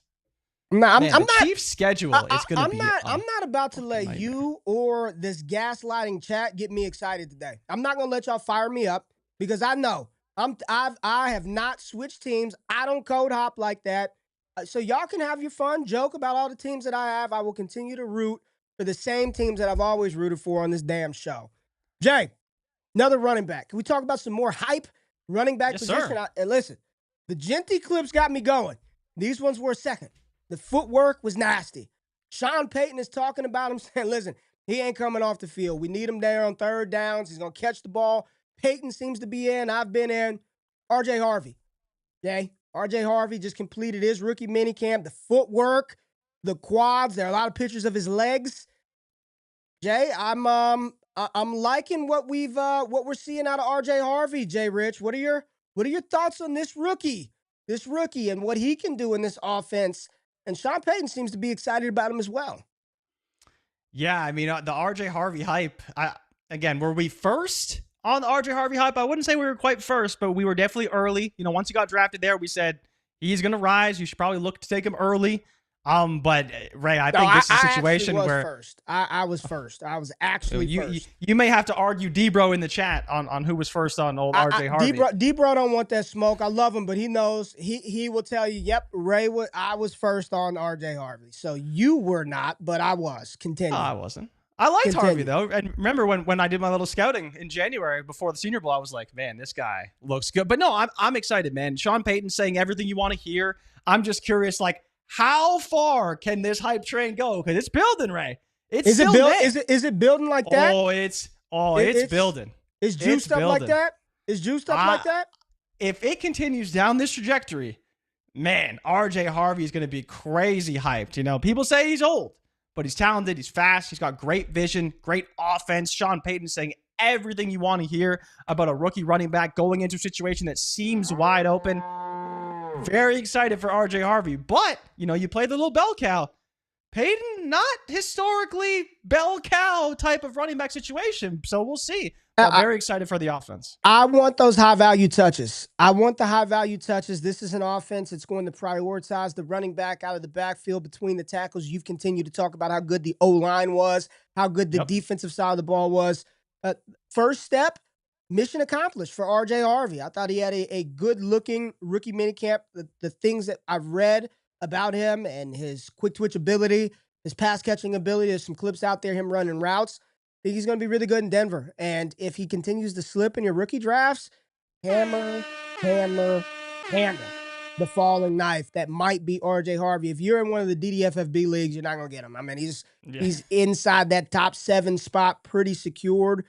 I'm not. Chiefs schedule is going to be. I'm not about to let you or this gaslighting chat get me excited today. I'm not going to let y'all fire me up because I know I have not switched teams. I don't code hop like that. So y'all can have your fun, joke about all the teams that I have. I will continue to root for the same teams that I've always rooted for on this damn show. Jay. Another running back. Can we talk about some more hype running back position? And listen, the Jeanty clips got me going. These ones were a second. The footwork was nasty. Sean Payton is talking about him, saying, listen, he ain't coming off the field. We need him there on third downs. He's going to catch the ball. Payton seems to be in. I've been in. RJ Harvey. Okay? RJ Harvey just completed his rookie mini camp. The footwork, the quads. There are a lot of pictures of his legs. Jay, I'm liking what we're seeing out of RJ Harvey, JRich. What are your thoughts on this rookie and what he can do in this offense? And Sean Payton seems to be excited about him as well. Yeah, I mean, the RJ Harvey hype. Were we first on the RJ Harvey hype? I wouldn't say we were quite first, but we were definitely early. Once he got drafted there, we said he's going to rise. You should probably look to take him early. But Ray, I think this is a situation where first. I was first. I was actually first. You may have to argue D-Bro in the chat on who was first on old RJ Harvey. D-Bro don't want that smoke. I love him, but he knows he will tell you, yep, I was first on RJ Harvey. So you were not, but I was. Continue. No, I wasn't. I liked Harvey though. And remember when I did my little scouting in January before the Senior Bowl, I was like, man, this guy looks good. But no, I'm excited, man. Sean Payton saying everything you want to hear. I'm just curious, how far can this hype train go? Because it's building, Ray. Is it building like that? It's building. Is juiced up like that? Is juiced up like that? If it continues down this trajectory, man, RJ Harvey is going to be crazy hyped. People say he's old, but he's talented. He's fast. He's got great vision, great offense. Sean Payton saying everything you want to hear about a rookie running back going into a situation that seems wide open. Very excited for RJ Harvey, but you play the little bell cow. Payton, not historically bell cow type of running back situation, so we'll see. very excited for the offense. I want those high-value touches. I want the high-value touches. This is an offense that's going to prioritize the running back out of the backfield between the tackles. You've continued to talk about how good the O-line was, how good the defensive side of the ball was. First step, mission accomplished for R.J. Harvey. I thought he had a good-looking rookie minicamp. The things that I've read about him and his quick-twitch ability, his pass-catching ability, there's some clips out there, him running routes. I think he's going to be really good in Denver. And if he continues to slip in your rookie drafts, hammer the falling knife that might be R.J. Harvey. If you're in one of the DDFFB leagues, you're not going to get him. I mean, he's inside that top 7 spot, pretty secured.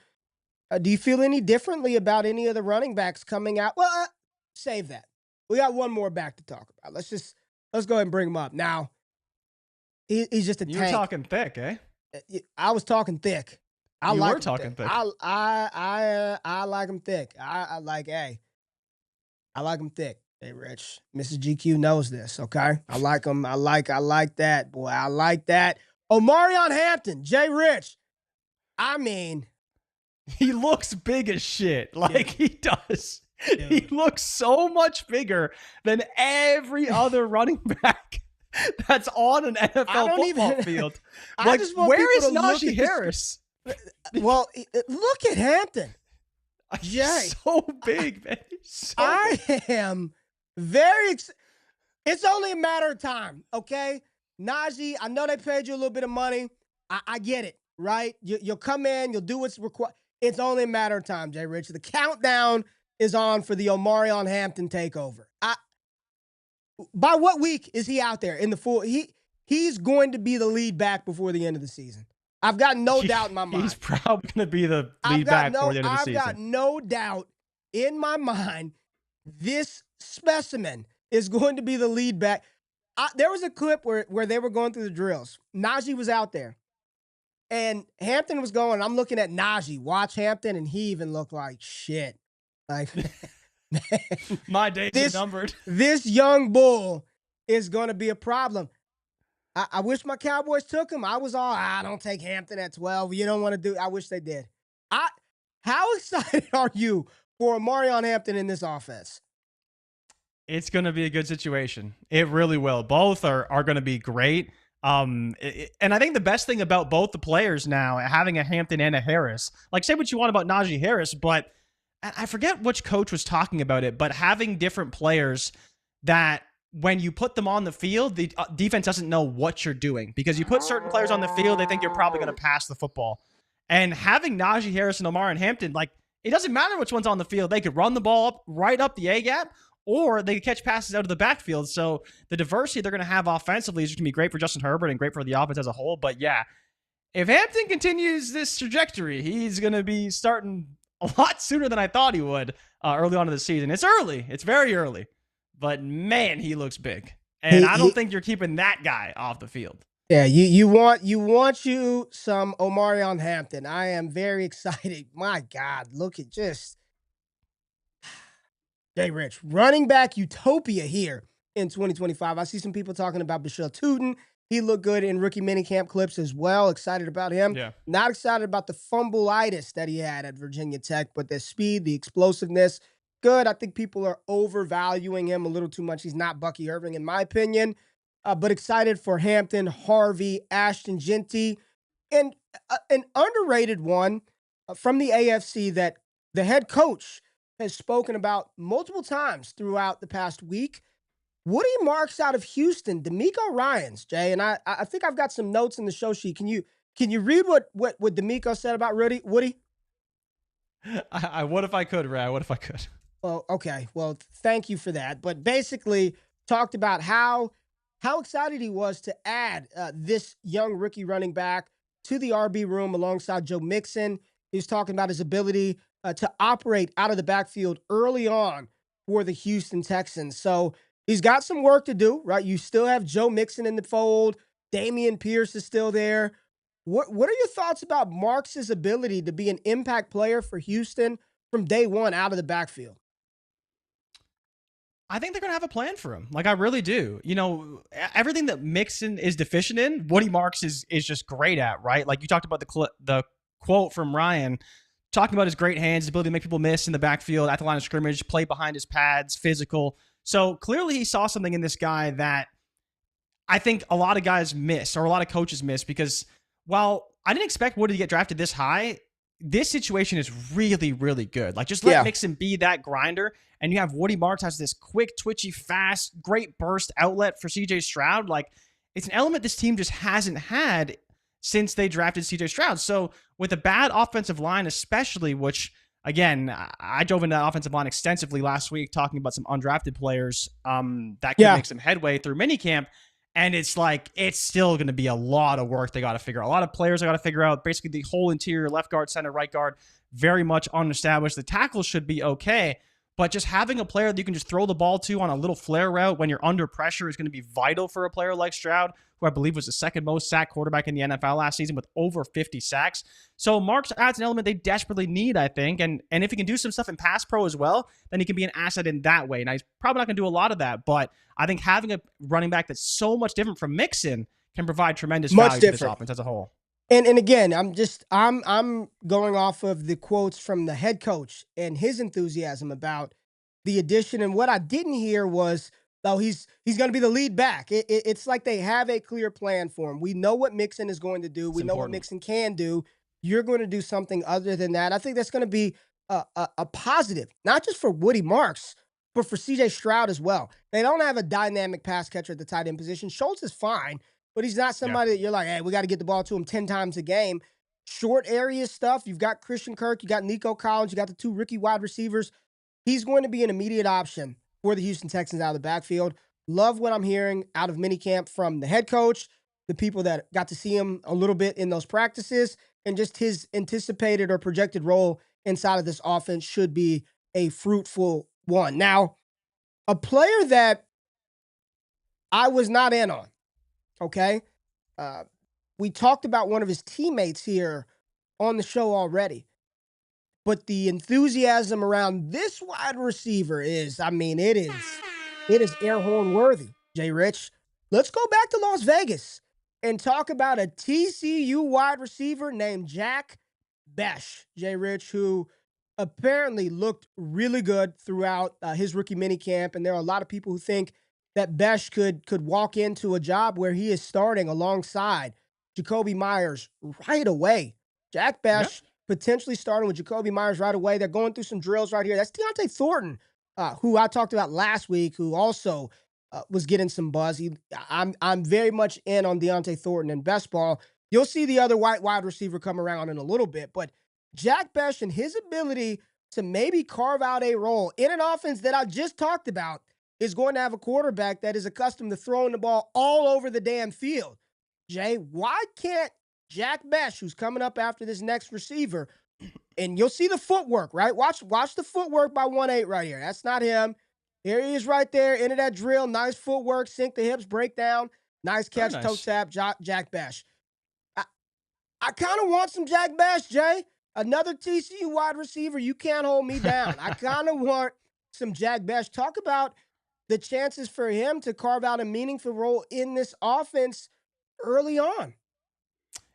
Do you feel any differently about any of the running backs coming out? Well, save that. We got one more back to talk about. Let's go ahead and bring him up. Now, he's just a tank. You're talking thick, eh? I was talking thick. I like talking thick. I like him thick. I like him thick. Hey, Rich. Mrs. GQ knows this, okay? I like him. I like that. Boy, I like that. Omarion Hampton, JRich. I mean, he looks big as shit. Like he does. Dude. He looks so much bigger than every other running back that's on an NFL football field. Like, where is Najee Harris? Well, look at Hampton. Jay. So big, man. I am very it's only a matter of time, okay? Najee, I know they paid you a little bit of money. I get it, right? You'll come in, you'll do what's required. It's only a matter of time, JRich. The countdown is on for the Omarion Hampton takeover. By what week is he out there in the full? He's going to be the lead back before the end of the season. I've got no doubt in my mind. He's probably going to be the lead back before the end of the season. I've got no doubt in my mind this specimen is going to be the lead back. There was a clip where they were going through the drills. Najee was out there. And Hampton was going, I'm looking at Najee, watch Hampton, and he even looked like shit. Like, man, my days are numbered. This young bull is going to be a problem. I wish my Cowboys took him. I was all, don't take Hampton at 12. You don't want to do. I wish they did. How excited are you for Omarion Hampton in this offense? It's going to be a good situation. It really will. Both are going to be great. And I think the best thing about both the players now, having a Hampton and a Harris, like say what you want about Najee Harris, but I forget which coach was talking about it, but having different players that when you put them on the field, the defense doesn't know what you're doing because you put certain players on the field, they think you're probably going to pass the football. And having Najee Harris and Omarion Hampton, like it doesn't matter which one's on the field. They could run the ball right up the A-gap, or they could catch passes out of the backfield. So the diversity they're going to have offensively is going to be great for Justin Herbert and great for the offense as a whole. But yeah, if Hampton continues this trajectory, he's going to be starting a lot sooner than I thought he would early on in the season. It's early. It's very early. But man, he looks big. And I don't think you're keeping that guy off the field. Yeah, you want some Omarion Hampton. I am very excited. My God, look at just JRich, running back utopia here in 2025. I see some people talking about Bechel Tootin. He looked good in rookie minicamp clips as well. Excited about him. Yeah. Not excited about the fumbleitis that he had at Virginia Tech, but the speed, the explosiveness, good. I think people are overvaluing him a little too much. He's not Bucky Irving, in my opinion. But excited for Hampton, Harvey, Ashton Jeanty, and an underrated one from the AFC that the head coach has spoken about multiple times throughout the past week. Woody Marks out of Houston, DeMeco Ryans, Jay, and I think I've got some notes in the show sheet. Can you read what DeMeco said about Woody? I would if I could, Ray. I would if I could. Well, okay. Well, thank you for that. But basically talked about how excited he was to add this young rookie running back to the RB room alongside Joe Mixon. He was talking about his ability to operate out of the backfield early on for the Houston Texans. So he's got some work to do, right? You still have Joe Mixon in the fold. Dameon Pierce is still there. What are your thoughts about Marks' ability to be an impact player for Houston from day one out of the backfield? I think they're going to have a plan for him. Like, I really do. You know, everything that Mixon is deficient in, Woody Marks is just great at, right? Like, you talked about the quote from Ryan talking about his great hands, his ability to make people miss in the backfield, at the line of scrimmage, play behind his pads, physical. So clearly he saw something in this guy that I think a lot of guys miss, or a lot of coaches miss, because while I didn't expect Woody to get drafted this high, this situation is really, really good. Like, just let Mixon be that grinder, and you have Woody Marks has this quick, twitchy, fast, great burst outlet for CJ Stroud. Like, it's an element this team just hasn't had since they drafted CJ Stroud. So with a bad offensive line, especially, which, again, I dove into that offensive line extensively last week, talking about some undrafted players that could make some headway through minicamp. And it's like, it's still going to be a lot of work they got to figure out. A lot of players they got to figure out. Basically, the whole interior, left guard, center, right guard, very much unestablished. The tackles should be okay. But just having a player that you can just throw the ball to on a little flare route when you're under pressure is going to be vital for a player like Stroud, who I believe was the second most sacked quarterback in the NFL last season with over 50 sacks. So Marks adds an element they desperately need, I think. And if he can do some stuff in pass pro as well, then he can be an asset in that way. Now, he's probably not going to do a lot of that, but I think having a running back that's so much different from Mixon can provide tremendous value to this offense as a whole. And again, I'm going off of the quotes from the head coach and his enthusiasm about the addition. And what I didn't hear was, oh, he's going to be the lead back. It's like they have a clear plan for him. We know what Mixon is going to do. We know what Mixon can do. You're going to do something other than that. I think that's going to be a positive, not just for Woody Marks, but for CJ Stroud as well. They don't have a dynamic pass catcher at the tight end position. Schultz is fine, but he's not somebody that you're like, hey, we got to get the ball to him 10 times a game. Short area stuff. You've got Christian Kirk. You got Nico Collins. You got the 2 rookie wide receivers. He's going to be an immediate option for the Houston Texans out of the backfield. Love what I'm hearing out of minicamp from the head coach, the people that got to see him a little bit in those practices, and just his anticipated or projected role inside of this offense should be a fruitful one. Now, a player that I was not in on, okay? We talked about one of his teammates here on the show already, but the enthusiasm around this wide receiver is, it is air horn worthy, JRich. Let's go back to Las Vegas and talk about a TCU wide receiver named Jack Bech, JRich, who apparently looked really good throughout his rookie mini camp. And there are a lot of people who think that Bech could walk into a job where he is starting alongside Jakobi Meyers right away. Jack Bech potentially starting with Jakobi Meyers right away. They're going through some drills right here. That's Deontay Thornton, who I talked about last week, who also was getting some buzz. I'm very much in on Deontay Thornton and best ball. You'll see the other white wide receiver come around in a little bit, but Jack Bech and his ability to maybe carve out a role in an offense that I just talked about is going to have a quarterback that is accustomed to throwing the ball all over the damn field. Jay, why can't Jack Bech, who's coming up after this next receiver, and you'll see the footwork, right? Watch the footwork by 1-8 right here. That's not him. Here he is right there, into that drill. Nice footwork, sink the hips, break down. Nice catch, toe tap, Jack Bech. I kind of want some Jack Bech, Jay. Another TCU wide receiver. You can't hold me down. I kind of want some Jack Bech. Talk about the chances for him to carve out a meaningful role in this offense early on.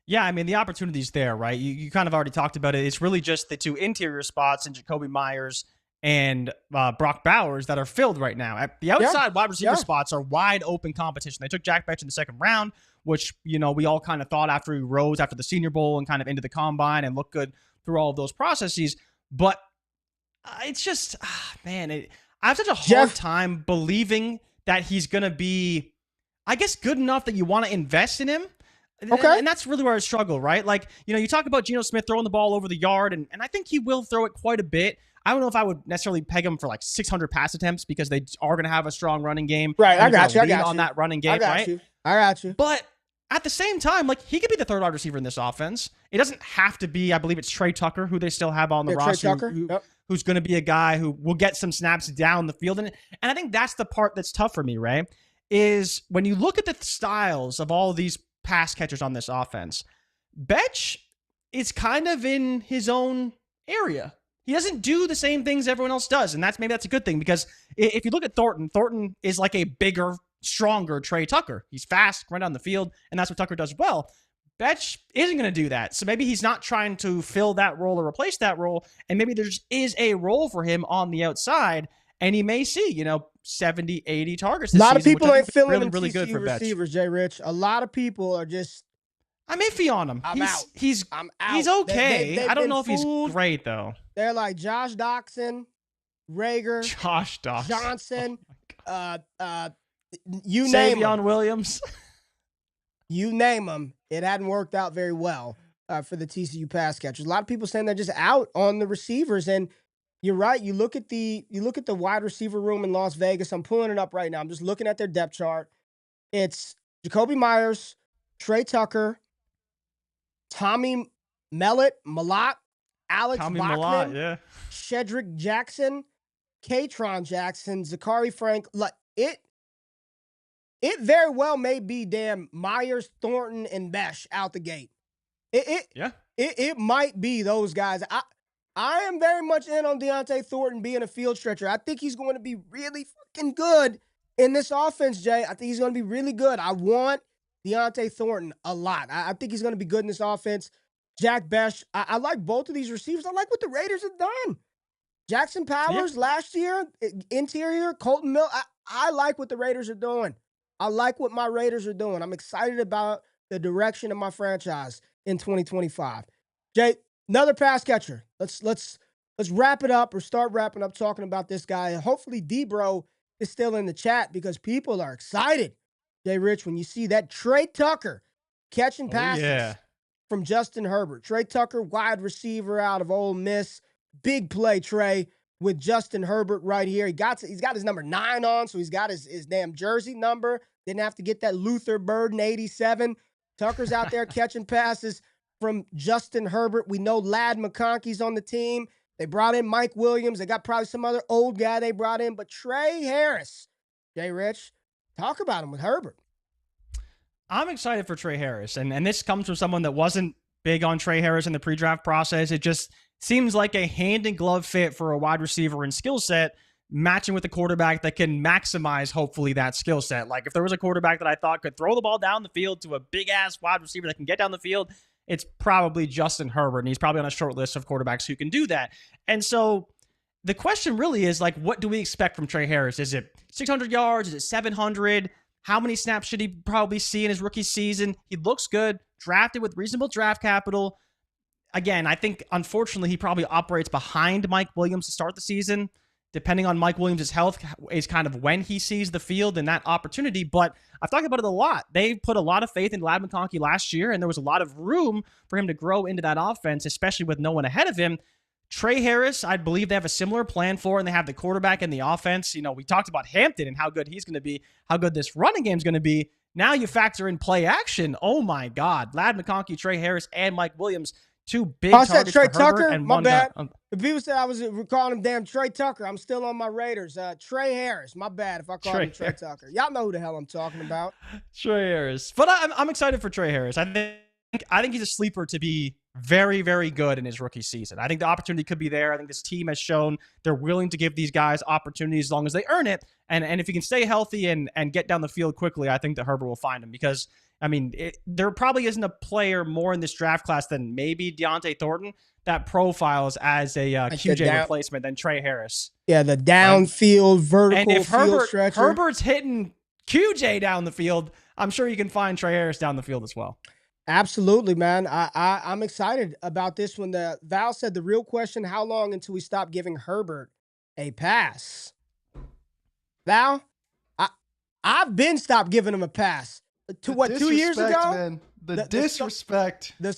Yeah, the opportunity's there, right? You kind of already talked about it. It's really just the 2 interior spots in Jakobi Meyers and Brock Bowers that are filled right now. At the outside wide receiver spots are wide open competition. They took Jack Bech in the second round, which, we all kind of thought after he rose after the Senior Bowl and kind of into the combine and looked good through all of those processes. But it's just, I have such a hard time believing that he's going to be, I guess, good enough that you want to invest in him. Okay. And that's really where I struggle, right? Like, you talk about Geno Smith throwing the ball over the yard, and I think he will throw it quite a bit. I don't know if I would necessarily peg him for like 600 pass attempts because they are going to have a strong running game. Right, I got you. On that running game, I got you. But at the same time, like, he could be the third wide receiver in this offense. It doesn't have to be, I believe it's Tre Tucker, who they still have on the roster, who's going to be a guy who will get some snaps down the field. And I think that's the part that's tough for me, Ray, is when you look at the styles of all of these pass catchers on this offense, Bech is kind of in his own area. He doesn't do the same things everyone else does, and maybe that's a good thing, because if you look at Thornton is like a bigger, stronger Tre Tucker. He's fast, run down the field, and that's what Tucker does well. Bech isn't going to do that. So maybe he's not trying to fill that role or replace that role. And maybe there just is a role for him on the outside. And he may see, 70, 80 targets this season. A lot of people ain't filling them really good for receivers, JRich. A lot of people are just... I'm iffy on him. I'm out. He's okay. I don't know if he's great, though. They're like Josh Doxson, Rager, Josh Doxson, Johnson, you name Savion Williams. You name them. It hadn't worked out very well for the TCU pass catchers. A lot of people saying they're just out on the receivers, and you're right. You look at the wide receiver room in Las Vegas. I'm pulling it up right now. I'm just looking at their depth chart. It's Jacoby Myers, Trey Tucker, Tommy Mellott, Alex Bachman, Shedrick Jackson, Katron Jackson, Zachary Frank. Like it very well may be damn Myers, Thornton, and Bech out the gate. It might be those guys. I am very much in on Deontay Thornton being a field stretcher. I think he's going to be really fucking good in this offense, Jay. I think he's going to be really good. I want Deontay Thornton a lot. I think he's going to be good in this offense. Jack Bech, I like both of these receivers. I like what the Raiders have done. Jackson Powers last year, interior, Colton Mill. I like what the Raiders are doing. I like what my Raiders are doing. I'm excited about the direction of my franchise in 2025. Jay, another pass catcher. Let's wrap it up or start wrapping up talking about this guy. And hopefully D-Bro is still in the chat because people are excited. JRich, when you see that Tre Tucker catching passes from Justin Herbert. Tre Tucker, wide receiver out of Ole Miss. Big play, Tre, with Justin Herbert right here. He's got his number 9 on, so he's got his damn jersey number. Didn't have to get that Luther Burden 87. Tucker's out there catching passes from Justin Herbert. We know Ladd McConkey's on the team. They brought in Mike Williams. They got probably some other old guy they brought in. But Tre Harris, JRich, talk about him with Herbert. I'm excited for Tre Harris. And this comes from someone that wasn't big on Tre Harris in the pre-draft process. It just seems like a hand-in-glove fit for a wide receiver and skill set, matching with a quarterback that can maximize, hopefully, that skill set. Like, if there was a quarterback that I thought could throw the ball down the field to a big-ass wide receiver that can get down the field, it's probably Justin Herbert, and he's probably on a short list of quarterbacks who can do that. And so the question really is, like, what do we expect from Tre Harris? Is it 600 yards? Is it 700? How many snaps should he probably see in his rookie season? He looks good, drafted with reasonable draft capital. Again, I think, unfortunately, he probably operates behind Mike Williams to start the season. Depending on Mike Williams' health is kind of when he sees the field and that opportunity. But I've talked about it a lot. They put a lot of faith in Ladd McConkey last year, and there was a lot of room for him to grow into that offense, especially with no one ahead of him. Tre Harris, I believe they have a similar plan for, and they have the quarterback and the offense. We talked about Hampton and how good he's going to be, how good this running game is going to be. Now you factor in play action. Oh, my God. Ladd McConkey, Tre Harris, and Mike Williams, 2 big targets Tre for Tucker, Herbert and my one bad. guy. If people said I was calling him damn Tre Tucker, I'm still on my Raiders. Tre Harris, my bad if I called him Tre Tucker. Y'all know who the hell I'm talking about. Tre Harris. But I'm excited for Tre Harris. I think he's a sleeper to be very, very good in his rookie season. I think the opportunity could be there. I think this team has shown they're willing to give these guys opportunities as long as they earn it. And if he can stay healthy and get down the field quickly, I think that Herbert will find him because, there probably isn't a player more in this draft class than maybe Deontay Thornton that profiles as a QJ replacement than Tre Harris. Yeah, the downfield, vertical and if field stretcher. Herbert's hitting QJ down the field, I'm sure you can find Tre Harris down the field as well. Absolutely, man. I'm excited about this one. Val said the real question, how long until we stop giving Herbert a pass? Val, I've been stopped giving him a pass. 2 years ago? Man. The disrespect. The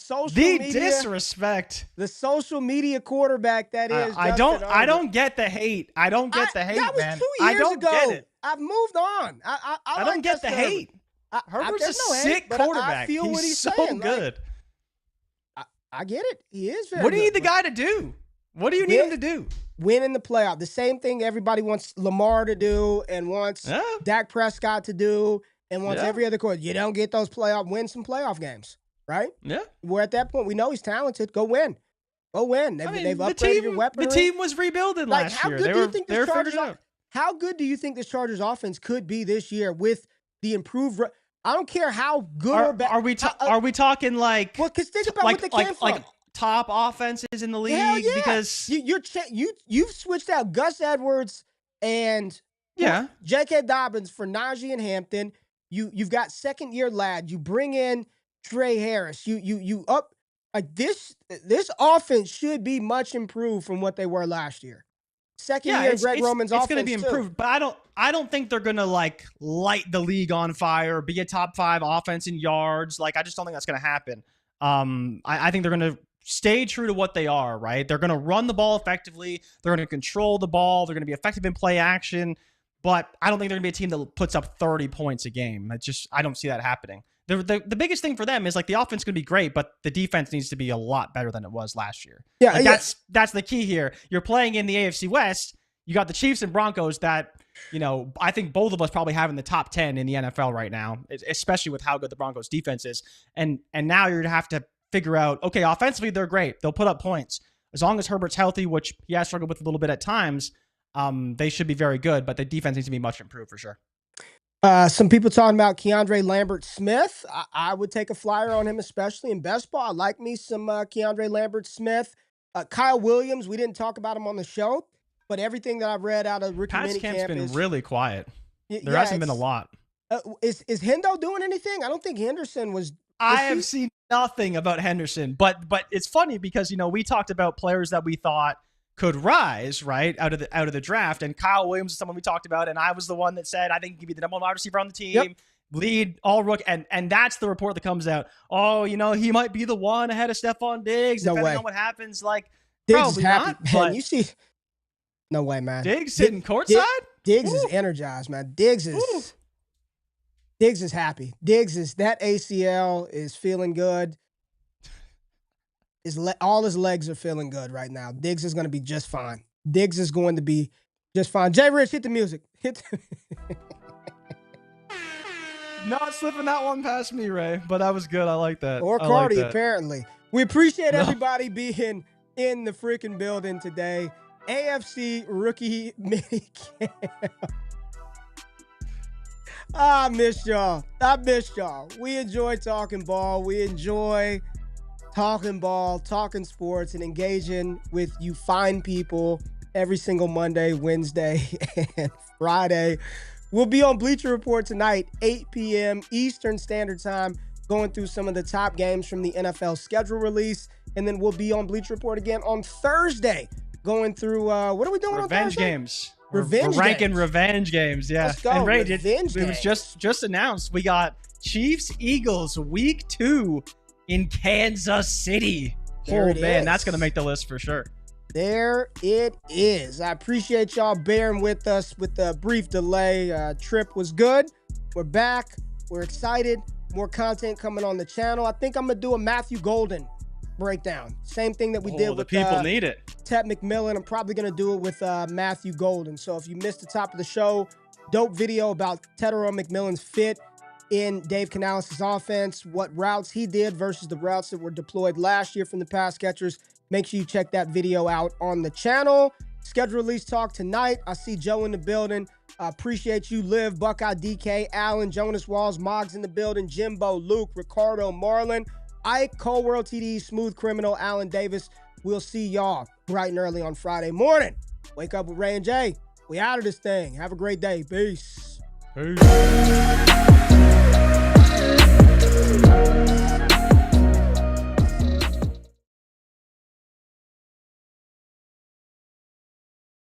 social media quarterback that is. I don't get the hate. I don't get the hate, that was man. 2 years I don't ago. get it. I've moved on. I don't get the hate. Herbert's a sick quarterback. I feel what he's so saying. good. I get it. He is very What do you good, need the guy to do? What do you need him to do? Win in the playoff. The same thing everybody wants Lamar to do and wants Dak Prescott to do and wants every other quarterback. You don't get those win some playoff games, right? Yeah. We're at that point. We know he's talented. Go win. Go win. They've upgraded your weaponry. The team was rebuilding last year. How good do you think this Chargers offense could be this year with the improved I don't care how good or bad. Are we talking like? Well, because think about what they came from. Like top offenses in the league. Hell yeah. Because you've switched out Gus Edwards and J.K. Dobbins for Najee and Hampton. You've got second year lad. You bring in Tre Harris. You up like this offense should be much improved from what they were last year. Second year Greg Roman's offense. It's going to be improved, but I don't think they're going to like light the league on fire, be a top 5 offense in yards. Like I just don't think that's going to happen. I think they're going to stay true to what they are, right? They're going to run the ball effectively. They're going to control the ball. They're going to be effective in play action, but I don't think they're going to be a team that puts up 30 points a game. I don't see that happening. The biggest thing for them is like the offense can be great, but the defense needs to be a lot better than it was last year. Yeah, like that's the key here. You're playing in the AFC West. You got the Chiefs and Broncos that, I think both of us probably have in the top 10 in the NFL right now, especially with how good the Broncos defense is. And now you're gonna have to figure out, okay, offensively they're great. They'll put up points as long as Herbert's healthy, which he has struggled with a little bit at times. They should be very good, but the defense needs to be much improved for sure. Some people talking about Keandre Lambert-Smith. I would take a flyer on him, especially in best ball. I like me some Keandre Lambert-Smith. Kyle Williams, we didn't talk about him on the show, but everything that I've read out of Rookie Mini Camp has been really quiet. There hasn't been a lot. Is Hendo doing anything? I don't think Henderson was. I have seen nothing about Henderson, but it's funny because we talked about players that we thought could rise right out of the draft, and Kyle Williams is someone we talked about, and I was the one that said I think he could be the number 1 wide receiver on the team, lead all rookie, and that's the report that comes out. Oh, he might be the one ahead of Stephon Diggs. No depending way. on what happens, like Diggs probably is happy. not. Man, you see, no way, man. Diggs sitting courtside. Diggs is energized, man. Diggs is happy. That ACL is feeling good. All his legs are feeling good right now. Diggs is going to be just fine. JRich, hit the music. Not slipping that one past me, Ray, but that was good. I like that. Or Cardi, apparently. We appreciate everybody being in the freaking building today. AFC Rookie Mini Camp. I missed y'all. We enjoy talking ball. We enjoy talking ball, talking sports, and engaging with you fine people every single Monday, Wednesday, and Friday. We'll be on Bleacher Report tonight, 8 p.m. Eastern Standard Time, going through some of the top games from the NFL schedule release. And then we'll be on Bleacher Report again on Thursday, going through, what are we doing on Thursday? Games. We're ranking revenge games, yeah. Let's go. And Ray, it was just announced. We got Chiefs-Eagles Week 2 in Kansas City. That's going to make the list for sure. There it is. I appreciate y'all bearing with us with the brief delay. Trip was good. We're back. We're excited. More content coming on the channel. I think I'm going to do a Matthew Golden breakdown. Same thing that we did with the people need it. Ted McMillan. I'm probably going to do it with Matthew Golden. So if you missed the top of the show, dope video about Tedero McMillan's fit in Dave Canales' offense, what routes he did versus the routes that were deployed last year from the pass catchers. Make sure you check that video out on the channel. Schedule release talk tonight. I see Joe in the building. Appreciate you, Liv, Buckeye, DK, Allen, Jonas Walls, Moggs in the building, Jimbo, Luke, Ricardo, Marlon, Ike, Cold World TD, Smooth Criminal, Alan Davis. We'll see y'all bright and early on Friday morning. Wake up with Ray and Jay. We out of this thing. Have a great day. Peace. Peace.